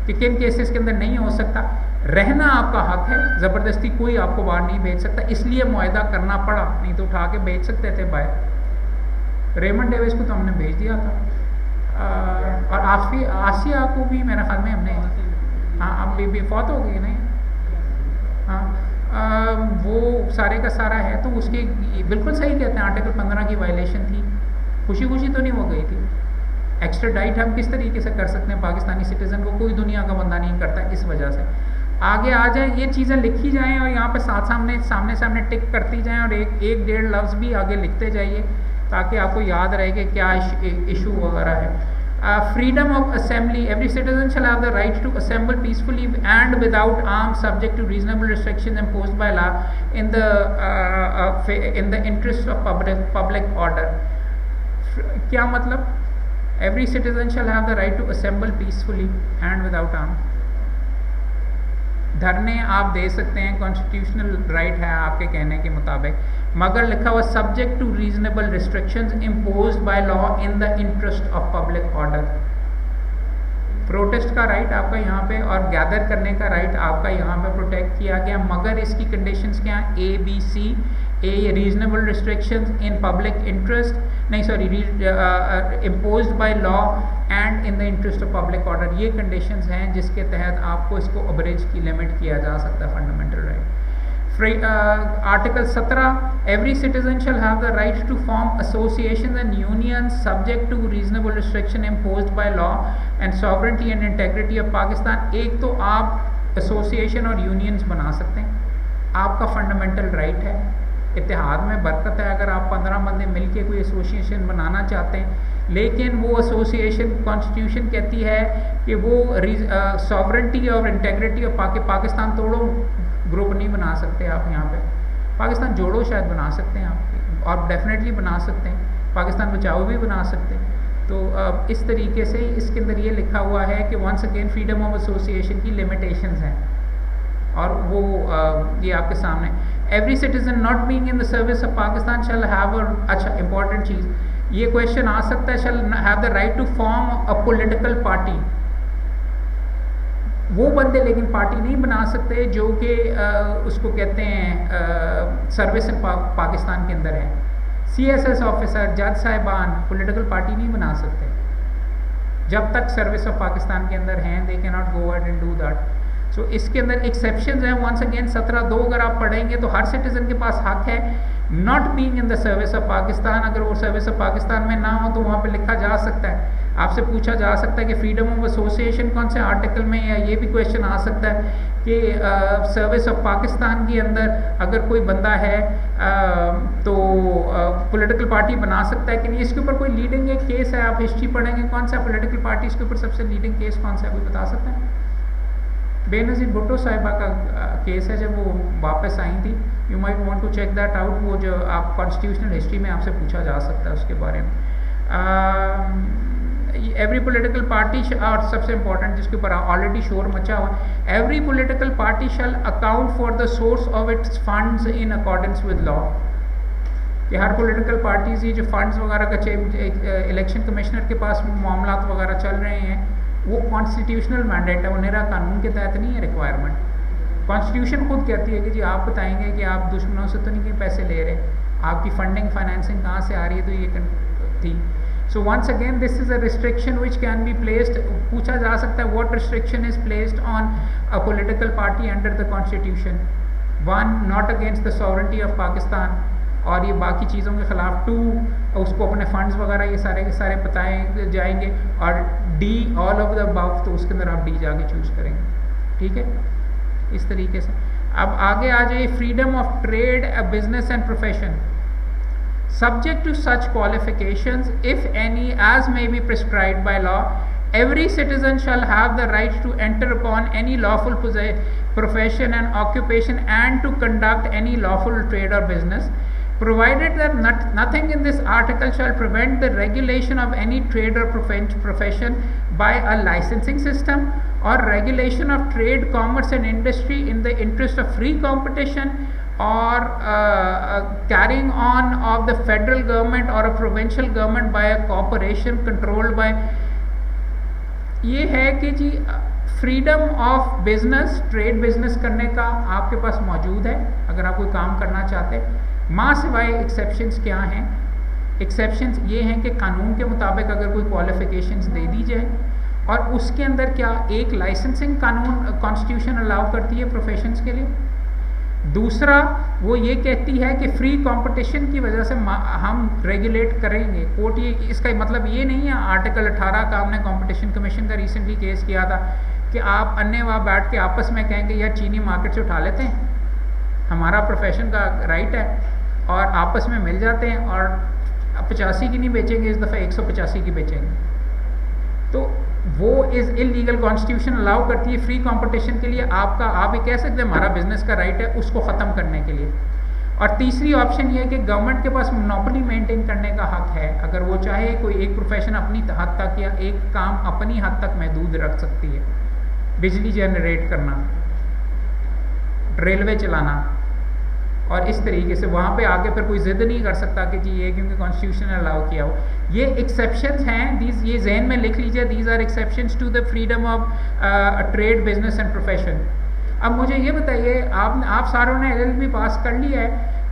कि किन केसेस के अंदर नहीं हो सकता। रहना आपका हक है, ज़बरदस्ती कोई आपको बाहर नहीं भेज सकता, इसलिए मुआहदा करना पड़ा, नहीं तो उठा के भेज सकते थे बाहर। रेमंड डेविस को तो हमने भेज दिया था और आसिया को भी मेरे ख्याल में हमने, हाँ अब भी फौत हो गई नहीं, हाँ वो सारे का सारा है। तो उसके बिल्कुल सही कहते हैं, आर्टिकल 15 की वायलेशन थी, खुशी खुशी तो नहीं हो गई थी। एक्स्ट्राडाइट हम किस तरीके से कर सकते हैं पाकिस्तानी सिटीज़न को, कोई दुनिया का बंदा नहीं करता। इस वजह से आगे आ जाए, ये चीज़ें लिखी जाएं और यहाँ पर सामने टिक करती जाएं और एक 1-1.5 लफ्ज़ भी आगे लिखते जाइए ताकि आपको याद रहे कि क्या इशू वगैरह है। Freedom of assembly, every citizen shall have the right to assemble peacefully and without arms, subject to reasonable restrictions imposed by law in the interest of public order. क्या मतलब? Every citizen shall have the right to assemble peacefully and without arms. धरने आप दे सकते हैं, कॉन्स्टिट्यूशनल राइट है आपके कहने के मुताबिक, मगर लिखा हुआ subject to reasonable restrictions imposed by law in the interest of public order. Protest का राइट आपका यहाँ पे और गैदर करने का राइट आपका यहाँ पे प्रोटेक्ट किया गया, मगर इसकी कंडीशंस क्या हैं? ABC, A reasonable restrictions in public interest, नहीं sorry imposed by law and in the interest of public order. ये कंडीशंस हैं जिसके तहत आपको इसको अबरेज की लिमिट किया जा सकता है fundamental right. Article 17, every citizen shall have the right to form associations and unions subject to reasonable restriction imposed by law and sovereignty and integrity of Pakistan. एक तो आप एसोसिएशन और यूनियंस बना सकते हैं, आपका फंडामेंटल राइट है। इत्तेहाद में बरकत है अगर आप 15 बंदे मिलके कोई एसोसिएशन बनाना चाहते हैं, लेकिन वो एसोसिएशन कॉन्स्टिट्यूशन कहती है कि वो सॉवरेंटी और इंटेग्रिटी ऑफ पाकिस्तान तोड़ो ग्रुप नहीं बना सकते आप। यहाँ पे पाकिस्तान जोड़ो शायद बना सकते हैं आप, और डेफिनेटली बना सकते हैं, पाकिस्तान बचाओ भी बना सकते हैं। तो इस तरीके से इसके अंदर ये लिखा हुआ है कि once again freedom of association की लिमिटेशंस हैं। और वो ये आपके सामने, every citizen not being in the service of Pakistan shall have अच्छा इंपॉर्टेंट चीज़, ये क्वेश्चन आ सकता है, shall have the right to form a political party. वो बंदे लेकिन पार्टी नहीं बना सकते जो कि उसको कहते हैं सर्विस इन पाकिस्तान के अंदर है। CSS ऑफिसर, जज साहिबान पॉलिटिकल पार्टी नहीं बना सकते जब तक सर्विस ऑफ पाकिस्तान के अंदर हैं, they can not go ahead and do that. So इसके अंदर एक्सेप्शंस हैं। वंस अगेन 17(2) अगर आप पढ़ेंगे तो हर सिटीजन के पास हक है not being in the service of Pakistan. अगर वो सर्विस ऑफ पाकिस्तान में ना हो तो वहाँ पे लिखा जा सकता है, आपसे पूछा जा सकता है कि फ्रीडम ऑफ एसोसिएशन कौन से आर्टिकल में, या ये भी क्वेश्चन आ सकता है कि सर्विस ऑफ पाकिस्तान के अंदर अगर कोई बंदा है तो पॉलिटिकल पार्टी बना सकता है कि नहीं। इसके ऊपर कोई लीडिंग एक केस है, आप हिस्ट्री पढ़ेंगे कौन सा पॉलिटिकल पार्टी, इसके ऊपर सबसे लीडिंग केस कौन सा है, कोई बता सकता है? बेनज़ीर भुट्टो साहिबा का केस है, जब वो वापस आई थी। You might want to check that out, वो जो आप कॉन्स्टिट्यूशनल हिस्ट्री में आपसे पूछा जा सकता है उसके बारे में। एवरी पॉलिटिकल पार्टी, और सबसे इंपॉर्टेंट जिसके ऊपर ऑलरेडी शोर मचा हुआ, every political party shall account for the source of its funds in accordance with law. कि हर पॉलिटिकल पार्टीज ये जो फंड्स वगैरह का इलेक्शन कमिश्नर के पास मामला वगैरह चल रहे हैं, वो कॉन्स्टिट्यूशनल मैंडेट है, वो निरा कानून के तहत नहीं है रिक्वायरमेंट। कॉन्स्टिट्यूशन खुद कहती है कि जी आप बताएंगे कि आप दुश्मनों से तो नहीं कहीं पैसे ले रहे, आपकी फंडिंग फाइनेंसिंग कहाँ से आ रही है, तो ये थी। So once again this is a restriction which can be placed. पूछा जा सकता है what restriction is placed on a political party under the constitution. 1 not against the sovereignty of Pakistan, और ये बाकी चीज़ों के ख़िलाफ़। 2 उसको अपने फंड्स वगैरह ये सारे के सारे बताए जाएंगे। और D all of the above, तो उसके अंदर आप D जाके चूज़ करेंगे, ठीक है, इस तरीके से। अब आगे आ जाइए, freedom of trade, business and profession subject to such qualifications if any as may be prescribed by law, every citizen shall have the right to enter upon any lawful profession and occupation and to conduct any lawful trade or business, provided that nothing in this article shall prevent the regulation of any trade or profession by a licensing system or regulation of trade, commerce and industry in the interest of free competition or carrying on of the federal government or a provincial government by a corporation controlled by। ये है कि G freedom of business, trade business करने का आपके पास मौजूद है अगर आप कोई काम करना चाहते हैं। माँ सिवाय एक्सेप्शंस क्या हैं? एक्सेप्शंस ये हैं कि कानून के मुताबिक अगर कोई क्वालिफिकेशंस दे दी जाए, और उसके अंदर क्या एक लाइसेंसिंग कानून कॉन्स्टिट्यूशन अलाउ करती है प्रोफेशंस के लिए। दूसरा वो ये कहती है कि फ्री कंपटीशन की वजह से हम रेगुलेट करेंगे। कोर्ट ये इसका मतलब ये नहीं है, आर्टिकल 18 का हमने कंपटीशन कमीशन का रिसेंटली केस किया था कि आप अन्य वहाँ बैठ के आपस में कहेंगे यार चीनी मार्केट से उठा लेते हैं, हमारा प्रोफेशन का राइट है, और आपस में मिल जाते हैं और 85 की नहीं बेचेंगे, इस दफ़ा 185 की बेचेंगे। तो वो इज़ इलीगल। कॉन्स्टिट्यूशन अलाउ करती है फ्री कंपटीशन के लिए आपका, आप ये कह सकते हैं हमारा बिजनेस का राइट है, उसको ख़त्म करने के लिए। और तीसरी ऑप्शन ये है कि गवर्नमेंट के पास मोनोपोली मेंटेन करने का हक है, अगर वो चाहे कोई एक प्रोफेशन अपनी हद तक या एक काम अपनी हद तक महदूद रख सकती है। बिजली जनरेट करना, रेलवे चलाना, और इस तरीके से वहाँ पे आके फिर कोई ज़िद नहीं कर सकता कि जी ये क्योंकि कॉन्स्टिट्यूशन ने अलाउ किया हो। ये एक्सेप्शंस हैं, दीज ये जहन में लिख लीजिए, these are exceptions to the freedom of trade, business and profession. अब मुझे ये बताइए, आप सारों ने LLB पास कर लिया है,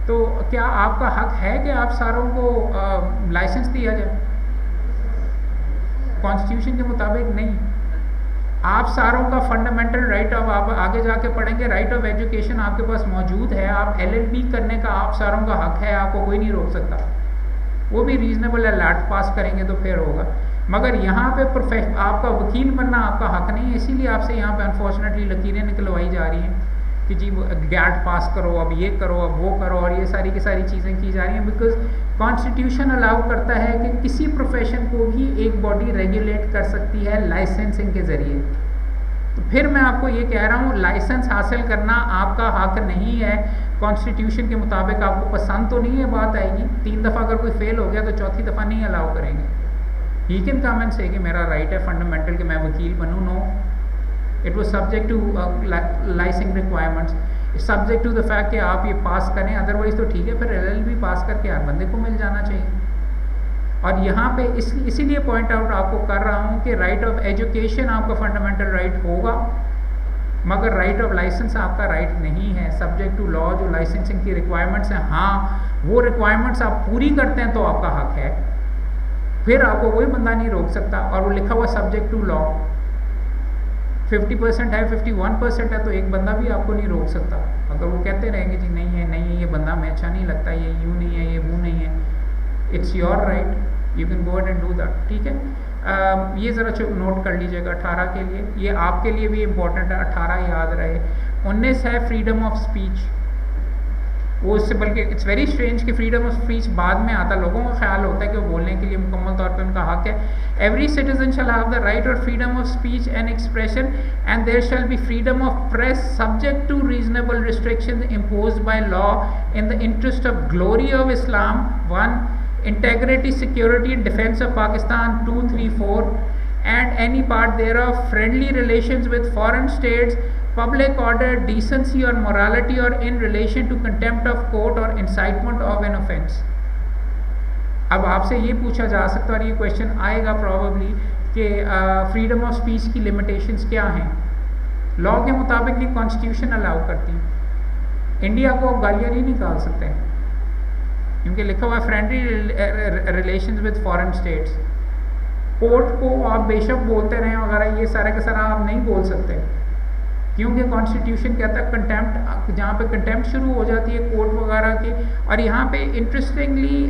तो क्या आपका हक है कि आप सारों को लाइसेंस दिया जाए? कॉन्स्टिट्यूशन के मुताबिक नहीं। आप सारों का फंडामेंटल राइट ऑफ, आप आगे जाके पढ़ेंगे, राइट ऑफ एजुकेशन आपके पास मौजूद है। आप LLB करने का आप सारों का हक है, आपको कोई नहीं रोक सकता। वो भी रीजनेबल है, लैट पास करेंगे तो फिर होगा। मगर यहाँ पे आपका वकील बनना आपका हक नहीं है, इसीलिए आपसे यहाँ पे अनफॉर्चुनेटली लकीरें निकलवाई जा रही हैं कि जी गैट पास करो, अब ये करो, अब वो करो, और ये सारी की सारी चीज़ें की जा रही हैं। बिकॉज कॉन्स्टिट्यूशन अलाउ करता है कि किसी प्रोफेशन को भी एक बॉडी रेगुलेट कर सकती है लाइसेंसिंग के ज़रिए। तो फिर मैं आपको ये कह रहा हूँ, लाइसेंस हासिल करना आपका हक नहीं है। कॉन्स्टिट्यूशन के मुताबिक आपको पसंद तो नहीं है, बात आएगी 3 दफ़ा अगर कोई फेल हो गया तो चौथी दफ़ा नहीं अलाउ करेंगे। ही कैन कम एंड से कि मेरा राइट है फंडामेंटल कि मैं वकील बनूँ। No, it was subject to licensing requirements, subject to the fact कि आप ये पास करें, अदरवाइज तो ठीक है, फिर LLB पास करके हर बंदे को मिल जाना चाहिए। और यहाँ पे इसीलिए पॉइंट आउट आपको कर रहा हूँ कि राइट ऑफ एजुकेशन आपका फंडामेंटल राइट होगा, मगर राइट ऑफ लाइसेंस आपका राइट नहीं है, सब्जेक्ट टू लॉ जो लाइसेंसिंग की रिक्वायरमेंट्स हैं। हाँ, वो रिक्वायरमेंट्स आप पूरी करते हैं तो आपका हक है, फिर आपको कोई बंदा नहीं रोक सकता। और वो लिखा हुआ सब्जेक्ट टू लॉ 50% है, 51% है, तो एक बंदा भी आपको नहीं रोक सकता। अगर वो कहते रहेंगे जी नहीं है, ये बंदा हमें अच्छा नहीं लगता, ये यूँ नहीं है, ये वो नहीं है, it's your right, you can go and do that. ठीक है, ये ज़रा नोट कर लीजिएगा 18 के लिए, ये आपके लिए भी इम्पोर्टेंट है, 18 याद रहे। 19 है फ्रीडम ऑफ स्पीच, वो उससे बल्कि इट्स वेरी स्ट्रेंज कि फ्रीडम ऑफ स्पीच बाद में आता, लोगों का ख्याल होता है कि वो बोलने के लिए मुकम्मल तौर पे उनका हक है। Every citizen shall have the right और freedom of speech and expression and there shall be freedom of press subject to reasonable restriction imposed by law in the interest of glory of Islam 1, integrity, security and defense of Pakistan 2, 3, 4 and any part thereof, friendly relations with foreign states, public order, decency or morality or in relation to contempt of court or incitement of an offence। अब आपसे ये पूछा जा सकता है और ये क्वेश्चन आएगा प्रॉबेबली कि फ्रीडम ऑफ स्पीच की लिमिटेशंस क्या हैं। लॉ के मुताबिक ये कॉन्स्टिट्यूशन अलाउ करती है, इंडिया को गालियाँ नहीं निकाल सकते हैं क्योंकि लिखा हुआ friendly relations with foreign states. Court को आप बेशक बोलते रहें वगैरह, ये सारा का सारा आप नहीं बोल सकते क्योंकि कॉन्स्टिट्यूशन कहता है कंटेम्प्ट, जहाँ पे कंटेम्प्ट शुरू हो जाती है कोर्ट वगैरह की। और यहाँ पे interestingly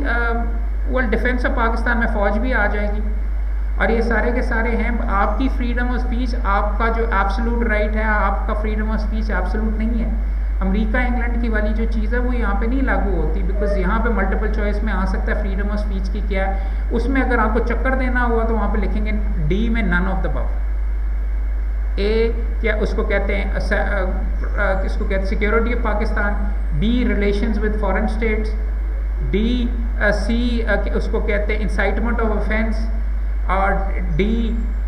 world defence of Pakistan में फ़ौज भी आ जाएगी और ये सारे के सारे हैं। आपकी फ्रीडम ऑफ स्पीच, आपका जो एब्सोल्यूट राइट है, आपका फ्रीडम ऑफ स्पीच एब्सोल्यूट नहीं है। अमेरिका इंग्लैंड की वाली जो चीज़ है वो यहाँ पे नहीं लागू होती, बिकॉज यहाँ पे मल्टीपल चॉइस में आ सकता है फ्रीडम ऑफ स्पीच की क्या है। उसमें अगर आपको चक्कर देना हुआ तो वहाँ पे लिखेंगे डी में none of the above. A क्या उसको कहते हैं, किसको कहते हैं security of Pakistan, B relations with foreign states, D C उसको कहते हैं इंसाइटमेंट ऑफ ऑफेंस और D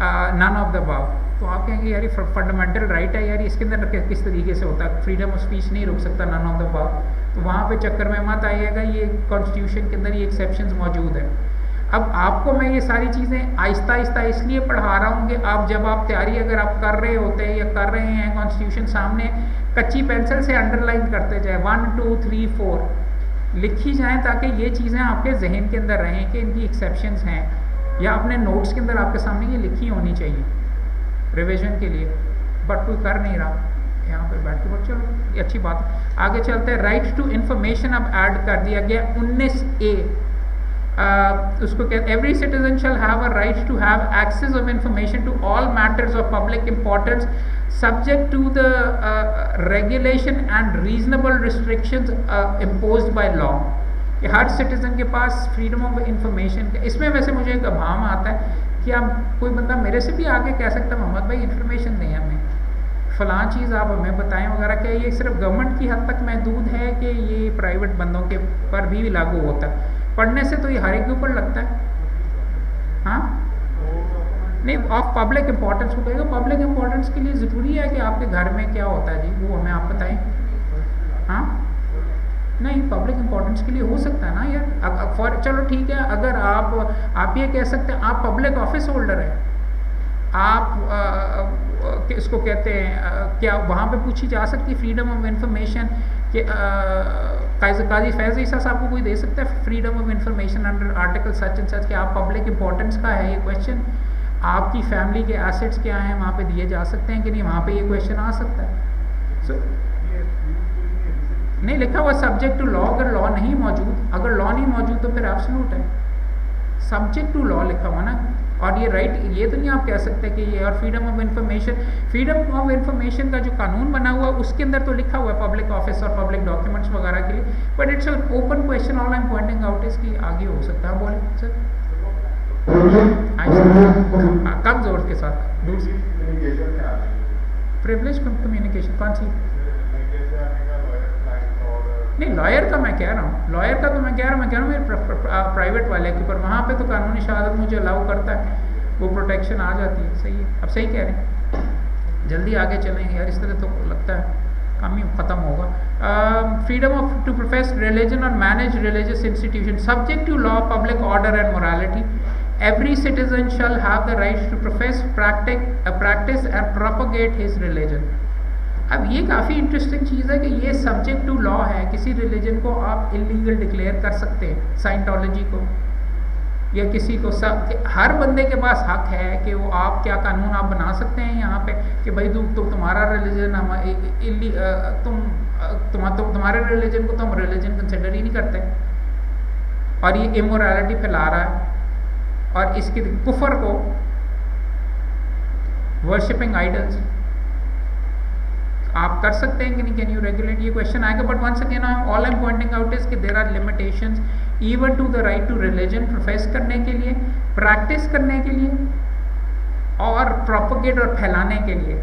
none of the above. तो आप कहेंगे यार ये फंडामेंटल राइट है यार, इसके अंदर किस तरीके से होता है, फ्रीडम ऑफ स्पीच नहीं रोक सकता नन ऑफ द अबव। तो वहाँ पे चक्कर में मत आइएगा, ये कॉन्स्टिट्यूशन के अंदर ये एक्सेप्शंस मौजूद है। अब आपको मैं ये सारी चीज़ें आहिस्ता आहिस्ता इसलिए पढ़ा रहा हूँ कि आप जब आप तैयारी अगर आप कर रहे होते हैं या कर रहे हैं कॉन्स्टिट्यूशन सामने, कच्ची पेंसिल से अंडरलाइन करते जाए 1, 2, 3, 4 लिखी जाएँ ताकि ये चीज़ें आपके जहन के अंदर रहें कि इनकी एक्सेप्शंस हैं, या अपने नोट्स के अंदर आपके सामने ये लिखी होनी चाहिए रिवीजन के लिए। बट कोई कर नहीं रहा यहाँ पे बैठ के, बट चलो ये अच्छी बात है। आगे चलते हैं। राइट टू इन्फॉर्मेशन अब ऐड कर दिया गया 19A। उसको कहते every citizen shall have a right to have access of information to all matters of public importance subject to the regulation and reasonable restrictions imposed by law. कि हर सिटीजन के पास फ्रीडम ऑफ इंफॉर्मेशन, इसमें वैसे मुझे एक अभाव आता है कि अब कोई बंदा मेरे से भी आगे कह सकता है मोहम्मद भाई इन्फॉर्मेशन दें हमें, फ़लाँ चीज़ आप हमें बताएं वगैरह। क्या ये सिर्फ गवर्नमेंट की हद तक महदूद है कि ये प्राइवेट बंदों के पर भी लागू होता है? पढ़ने से तो ये हर एक के ऊपर लगता है। हाँ नहीं, ऑफ पब्लिक इंपॉर्टेंस को कहेगा, पब्लिक इंपॉर्टेंस के लिए ज़रूरी है कि आपके घर में क्या होता है जी, वो हमें आप बताएं। हाँ नहीं, पब्लिक इंपॉर्टेंस के लिए हो सकता है ना यार, फॉर चलो ठीक है, अगर आप ये कह सकते हैं आप पब्लिक ऑफिस होल्डर हैं, आप इसको कहते हैं क्या वहाँ पे पूछी जा सकती है फ्रीडम ऑफ इंफॉर्मेशन कि काजी फैज़ ईसा साहब को कोई दे सकता है freedom of information under article such and such कि आप पब्लिक इंपॉर्टेंस का है ये क्वेश्चन, आपकी फैमिली के एसेट्स क्या हैं वहाँ पे दिए जा सकते हैं कि नहीं, वहाँ पे ये क्वेश्चन आ सकता है। सो नहीं लिखा हुआ सब्जेक्ट टू लॉ, अगर लॉ नहीं मौजूद, अगर लॉ नहीं मौजूद तो फिर एब्सोल्यूट है, सब्जेक्ट टू लॉ लिखा हुआ ना। और ये राइट ये तो नहीं आप कह सकते कि ये, और फ्रीडम ऑफ इंफॉर्मेशन का जो कानून बना हुआ उसके अंदर तो लिखा हुआ है पब्लिक ऑफिस और पब्लिक डॉक्यूमेंट्स वगैरह के लिए, but it's an open question. All I am pointing out is कि आगे हो सकता है। बोले सर कम जोर के साथ, दूर से प्रिविलेज कम्युनिकेशन कौन सी? नहीं लॉयर का मैं कह रहा हूँ, लॉयर का तो मैं कह रहा हूँ मेरे प्राइवेट वाले के ऊपर, वहाँ पे तो कानूनी शहादत मुझे अलाउ करता है, वो प्रोटेक्शन आ जाती है। सही है, अब सही कह रहे हैं। जल्दी आगे चलेंगे यार, इस तरह तो लगता है काम ही ख़त्म होगा। Freedom of to profess religion और manage religious institution subject to law, public order and morality. Every citizen shall have the right to profess, practice and propagate his religion. अब ये काफ़ी इंटरेस्टिंग चीज़ है कि ये सब्जेक्ट टू लॉ है, किसी रिलीजन को आप इलीगल डिक्लेयर कर सकते हैं, साइंटोलॉजी को या किसी को, सब हर बंदे के पास हक है कि वो आप क्या कानून आप बना सकते हैं यहाँ पे कि भाई तुम्हारा रिलीजन तुम्हारे रिलीजन को तो हम रिलीजन कंसिडर ही नहीं करते, और ये इमोरलिटी फैला रहा है और इसके कुफर को, वर्शिपिंग आइडल्स आप कर सकते हैं कि नहीं, कैन यू रेगुलेट, ये क्वेश्चन आएगा। But once again all I am pointing out is कि there are limitations even to the right to religion, profess करने के लिए, प्रैक्टिस करने के लिए और प्रोपगेट और फैलाने के लिए,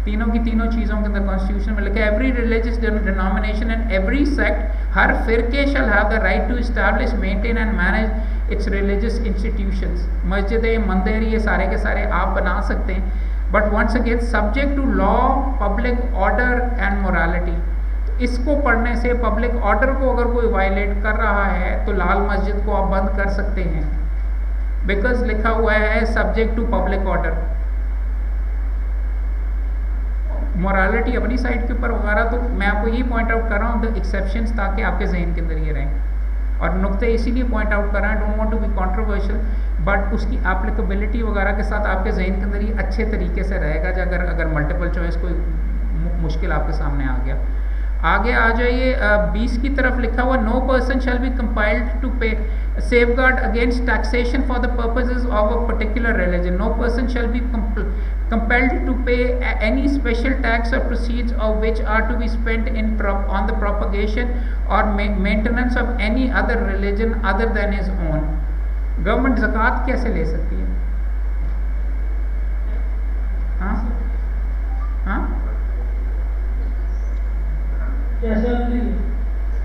तीनों की तीनों चीज़ों के अंदर कॉन्स्टिट्यूशन में लिखा है every religious denomination and every sect, हर फिरके shall have the right to establish, maintain and manage its religious institutions. मस्जिदें, मंदिर, ये सारे के सारे आप बना सकते हैं, but once again subject to law, public order and morality. इसको पढ़ने से पब्लिक ऑर्डर को अगर कोई वायलेट कर रहा है तो लाल मस्जिद को आप बंद कर सकते हैं, बिकॉज लिखा हुआ है subject to public order. Morality अपनी साइड के ऊपर वगैरह, तो मैं आपको ये पॉइंट आउट कर रहा हूँ द एक्सेप्शंस, ताकि आपके जहन के अंदर ये रहें, और नुक्ते इसीलिए पॉइंट आउट कर रहे हैं, don't want to be controversial, but उसकी एप्लीकेबिलिटी वगैरह के साथ आपके जहन के अंदर ये अच्छे तरीके से रहेगा अगर मल्टीपल चॉइस कोई मुश्किल आपके सामने आ गया। आगे आ जाइए 20 की तरफ लिखा हुआ no person shall be compelled to pay safeguard against taxation for the purposes of a particular religion. No person shall be compelled to pay any special tax or proceeds of which are to be spent on the propagation or maintenance of any other religion other than his own. Government ज़कात कैसे ले सकती है? हाँ हाँ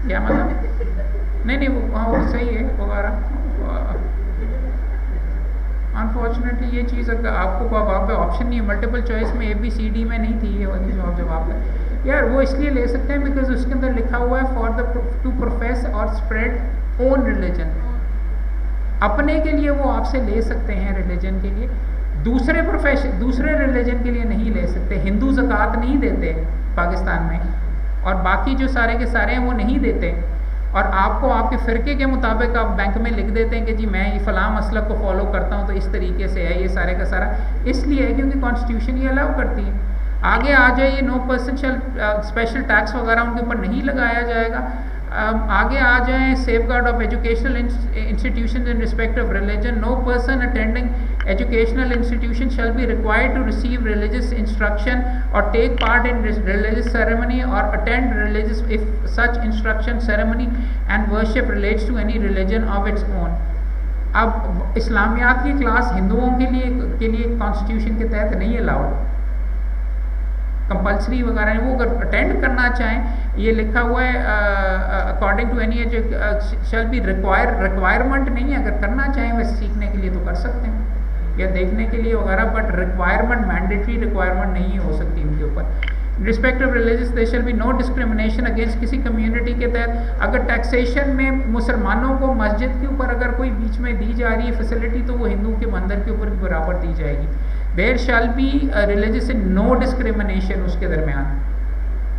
क्या मतलब? नहीं वो सही है वगैरह। अनफॉर्चुनेटली ये चीज़ अगर आपको वहाँ पे ऑप्शन नहीं है, मल्टीपल चॉइस में ABCD में नहीं थी ये वाली जवाब है यार, वो इसलिए ले सकते हैं बिकॉज उसके अंदर लिखा हुआ है फॉर द टू प्रोफेस और स्प्रेड ओन रिलीजन। अपने के लिए वो आपसे ले सकते हैं रिलीजन के लिए, दूसरे रिलीजन के लिए नहीं ले सकते। हिंदू ज़कात नहीं देते पाकिस्तान में, और बाकी जो सारे के सारे हैं वो नहीं देते, और आपको आपके फ़िरके के मुताबिक आप बैंक में लिख देते हैं कि जी मैं ये फ़लाँ मसलक को फॉलो करता हूँ तो इस तरीके से है, ये सारे का सारा इसलिए है क्योंकि कॉन्स्टिट्यूशन ये अलाउ करती है। आगे आ जाइए no person shall special tax वगैरह उनके ऊपर नहीं लगाया जाएगा। आगे आ जाएं safeguard of educational institutions in respect of religion. No person attending educational institution shall be required to receive religious instruction और take part in religious ceremony और attend religious if such instruction ceremony and worship relates to any religion of its own. अब इस्लामियात की क्लास हिंदुओं के लिए कॉन्स्टिट्यूशन के तहत नहीं अलाउड, कंपल्सरी वगैरह वो अगर अटेंड करना चाहें, ये लिखा हुआ है according to any shall be requirement नहीं है, अगर करना चाहें वैसे सीखने के लिए तो कर सकते हैं या देखने के लिए वगैरह, बट रिक्वायरमेंट मैंडेटरी रिक्वायरमेंट नहीं हो सकती इनके ऊपर। Respect of religious there shall be no discrimination against किसी कम्युनिटी के तहत। अगर टैक्सेशन में मुसलमानों को मस्जिद के ऊपर अगर कोई बीच में दी जा रही है फैसिलिटी तो वो हिंदू के मंदिर के ऊपर भी बराबर दी जाएगी। There shall be religious in no discrimination उसके दरमियान।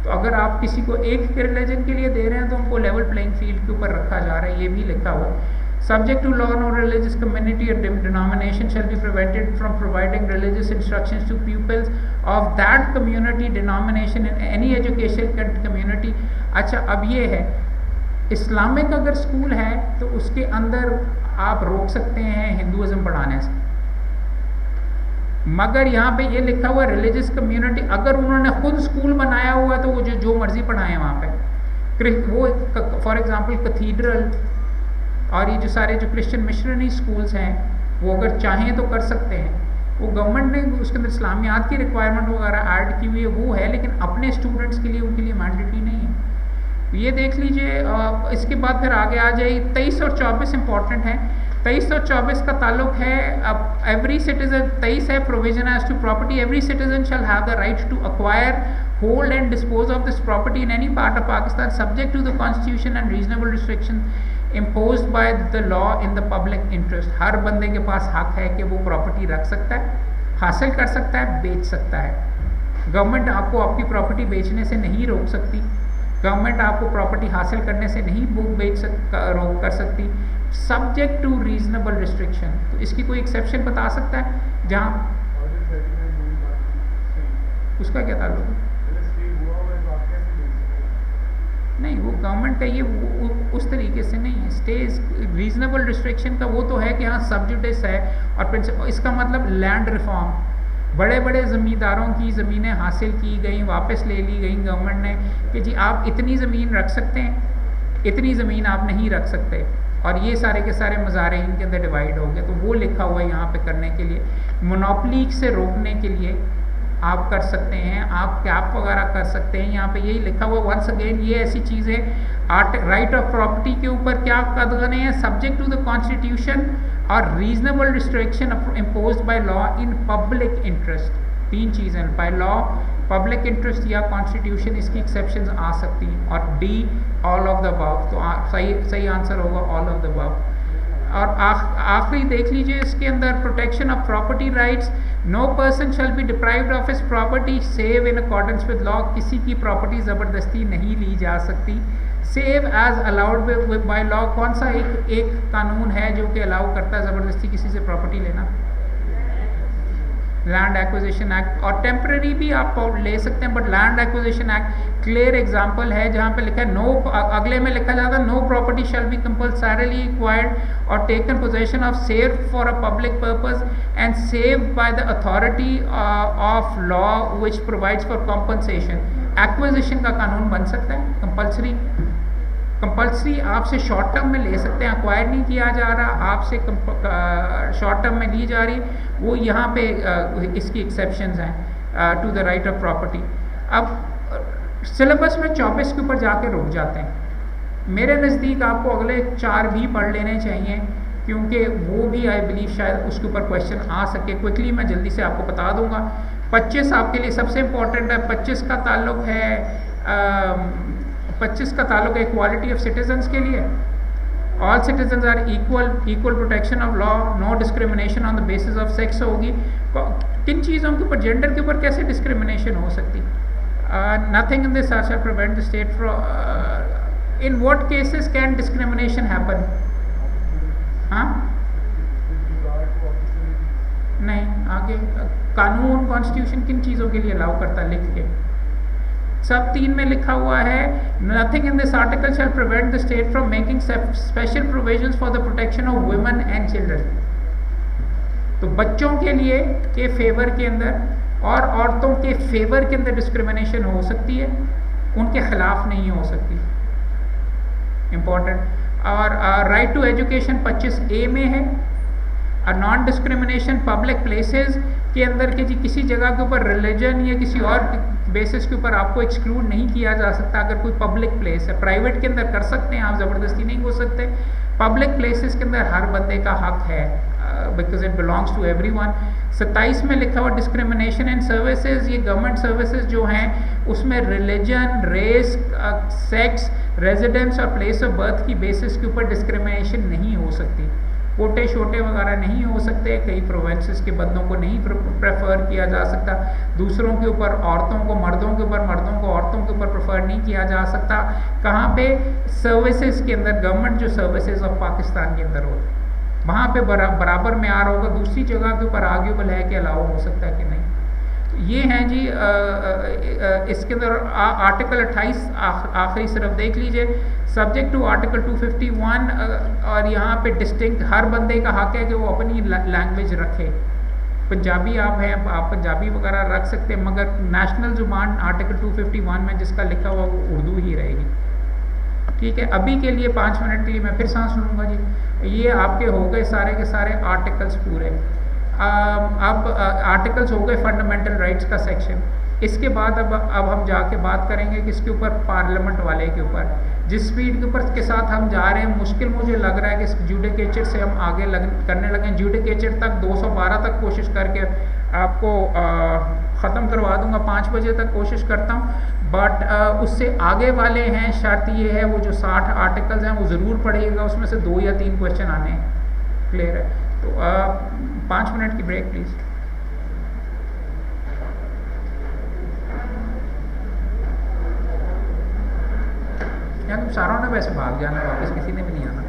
तो अगर आप किसी को एक रिलीजन के लिए दे रहे हैं तो उनको लेवल प्लेइंग फील्ड के ऊपर रखा जा रहा है, ये भी लिखा हुआ है। Subject to law, no religious community or denomination shall be prevented from providing religious instructions to pupils of that community denomination in any education community। अच्छा, अब ये है इस्लामिक अगर स्कूल है तो उसके अंदर आप रोक सकते हैं हिंदुइज्म पढ़ाने से, मगर यहाँ पे ये लिखा हुआ रिलीजियस कम्युनिटी, अगर उन्होंने खुद स्कूल बनाया हुआ तो वो जो मर्जी पढ़ाएं वहाँ पे। वो फॉर एग्जांपल कैथीड्रल और ये जो सारे जो क्रिश्चियन मिशनरी स्कूल्स हैं वो अगर चाहें तो कर सकते हैं। वो गवर्नमेंट ने उसके अंदर इस्लामियात की रिक्वायरमेंट वगैरह ऐड की हुई है, वो है, लेकिन अपने स्टूडेंट्स के लिए उनके लिए मैंडेटरी नहीं है। ये देख लीजिए। इसके बाद फिर आगे आ जाए 23 और 24 इंपॉर्टेंट हैं। 23 और 24 का ताल्लुक है अब एवरी सिटीजन, 23 है provision as to property, every citizen shall have the right to acquire, hold and dispose of this property in any part of Pakistan subject to the constitution and reasonable restriction imposed by the law in the public interest। हर बंदे के पास हक है कि वो प्रॉपर्टी रख सकता है, हासिल कर सकता है, बेच सकता है। गवर्नमेंट आपको आपकी प्रॉपर्टी बेचने से नहीं रोक सकती, गवर्नमेंट आपको प्रॉपर्टी हासिल करने से नहीं रोक कर सकती, सब्जेक्ट टू रीजनेबल रिस्ट्रिक्शन। तो इसकी कोई एक्सेप्शन बता सकता है जहाँ उसका क्या ताल्लुक है? नहीं, वो गवर्नमेंट का ये उस तरीके से नहीं है। स्टेज रीजनेबल रिस्ट्रिक्शन का वो तो है कि हाँ सब्जुडिस है, और इसका मतलब लैंड रिफॉर्म, बड़े बड़े ज़मींदारों की ज़मीनें हासिल की गई, वापस ले ली गई गवर्नमेंट ने कि जी आप इतनी ज़मीन रख सकते हैं, इतनी ज़मीन आप नहीं रख सकते, और ये सारे के सारे मज़ारे इनके अंदर डिवाइड हो गए। तो वो लिखा हुआ है यहाँ पे करने के लिए, मोनोपली से रोकने के लिए आप कर सकते हैं, आप कैप वगैरह कर सकते हैं। यहाँ पे यही लिखा हुआ वंस अगेन, ये ऐसी चीज़ है राइट ऑफ प्रॉपर्टी के ऊपर क्या कदगने हैं, सब्जेक्ट टू द कॉन्स्टिट्यूशन और reasonable restriction imposed by law in public interest. तीन चीज़ें, बाय लॉ, पब्लिक इंटरेस्ट या कॉन्स्टिट्यूशन, इसकी एक्सेप्शंस आ सकती हैं। और D all of the above, तो सही आंसर होगा ऑल ऑफ द अबव। और आखिरी देख लीजिए इसके अंदर, protection of property rights, no person shall be deprived of his property save in accordance with law. किसी की प्रॉपर्टी ज़बरदस्ती नहीं ली जा सकती, save as allowed by law. कौन सा एक कानून है जो कि अलाउ करता है ज़बरदस्ती किसी से प्रॉपर्टी लेना? Land acquisition act. और टेम्पररी भी आप ले सकते हैं, but land acquisition act clear example है जहाँ पे लिखा है नो, अगले में लिखा जाता है no property shall be compulsorily acquired और taken possession of save for a public purpose and save by the authority of law which provides for compensation. Acquisition का कानून बन सकता है कंपल्सरी आपसे शॉर्ट टर्म में ले सकते हैं, अक्वायर नहीं किया जा रहा, आपसे शॉर्ट टर्म में ली जा रही, वो यहाँ पे इसकी एक्सेप्शंस हैं to the right of property. अब सिलेबस में 24 के ऊपर जाके रुक जाते हैं। मेरे नज़दीक आपको अगले 4 भी पढ़ लेने चाहिए, क्योंकि वो भी आई बिलीव शायद उसके ऊपर क्वेश्चन आ सके। क्विकली मैं जल्दी से आपको बता दूंगा। 25 आपके लिए सबसे इम्पोर्टेंट है। 25 का ताल्लुक है 25 का ताल्लुक है इक्वालिटी ऑफ सिटीजन्स के लिए। All citizens are equal protection of law, no discrimination on the basis of sex होगी। किन चीज़ों के ऊपर, जेंडर के ऊपर कैसे डिस्क्रिमिनेशन हो सकती? Nothing in this shell prevent the state from. In what cases can discrimination happen? हाँ नहीं, आगे कानून कॉन्स्टिट्यूशन किन चीज़ों के लिए अलाउ करता है, लिख के सब 3 में लिखा हुआ है। Nothing in this article shall prevent the state from making special provisions for the protection of women and children. तो बच्चों के लिए के फेवर के अंदर और औरतों के फेवर के अंदर डिस्क्रिमिनेशन हो सकती है, उनके खिलाफ नहीं हो सकती। इंपॉर्टेंट। और राइट टू एजुकेशन 25A में है। नॉन डिस्क्रिमिनेशन पब्लिक प्लेसेस के अंदर के जी किसी जगह के ऊपर रिलीजन या किसी और बेसिस के ऊपर आपको एक्सक्लूड नहीं किया जा सकता। अगर कोई पब्लिक प्लेस है, प्राइवेट के अंदर कर सकते हैं आप, ज़बरदस्ती नहीं हो सकते। पब्लिक प्लेसेस के अंदर हर बंदे का हक है, because it belongs to everyone. 27 में लिखा हुआ डिस्क्रिमिनेशन इन सर्विसेज, ये गवर्नमेंट सर्विसेज जो हैं उसमें रिलीजन, रेस, सेक्स, रेजिडेंस और प्लेस ऑफ बर्थ की बेसिस के ऊपर डिस्क्रिमिनेशन नहीं हो सकती। कोटे शोटे वगैरह नहीं हो सकते। कई प्रोविंसेस के बंदों को नहीं प्रेफर किया जा सकता। दूसरों के ऊपर औरतों को मर्दों के ऊपर, मर्दों को औरतों के ऊपर प्रेफर नहीं किया जा सकता। कहाँ पे? सर्विसेज के अंदर, गवर्नमेंट जो सर्विसेज ऑफ पाकिस्तान के अंदर होते हैं वहाँ पे बराबर म्यार होगा। दूसरी जगह के ऊपर आर्ग्यूबल है कि अलाउ हो सकता है कि नहीं। ये हैं जी इसके अंदर आर्टिकल 28 आखिरी सिर्फ देख लीजिए, सब्जेक्ट टू आर्टिकल 251। और यहाँ पे डिस्टिंक्ट हर बंदे का हक है कि वो अपनी लैंग्वेज रखे। पंजाबी आप हैं, आप पंजाबी वगैरह रख सकते हैं, मगर नेशनल जुबान आर्टिकल 251 में जिसका लिखा हुआ वो उर्दू ही रहेगी। ठीक है, अभी के लिए 5 मिनट के लिए मैं फिर सांस लूँगा जी। ये आपके हो गए सारे के सारे आर्टिकल्स पूरे। अब आर्टिकल्स हो गए फंडामेंटल राइट्स का सेक्शन। इसके बाद अब हम जाके बात करेंगे किसके ऊपर, पार्लियामेंट वाले के ऊपर। जिस स्पीड के ऊपर के साथ हम जा रहे हैं, मुश्किल मुझे लग रहा है कि जुडिकेचर से हम आगे करने लगे। जुडिकेचर तक 212 तक कोशिश करके आपको ख़त्म करवा दूंगा, 5 बजे तक कोशिश करता हूँ। बट उससे आगे वाले हैं, शर्त ये है वो जो 60 आर्टिकल्स हैं वो ज़रूर पढ़िएगा, उसमें से 2 या 3 क्वेश्चन आने हैं। क्लियर है? तो 5 मिनट की ब्रेक प्लीज़। यार तुम सारों ने वैसे भाग जाना है वापस, किसी ने भी नहीं आना।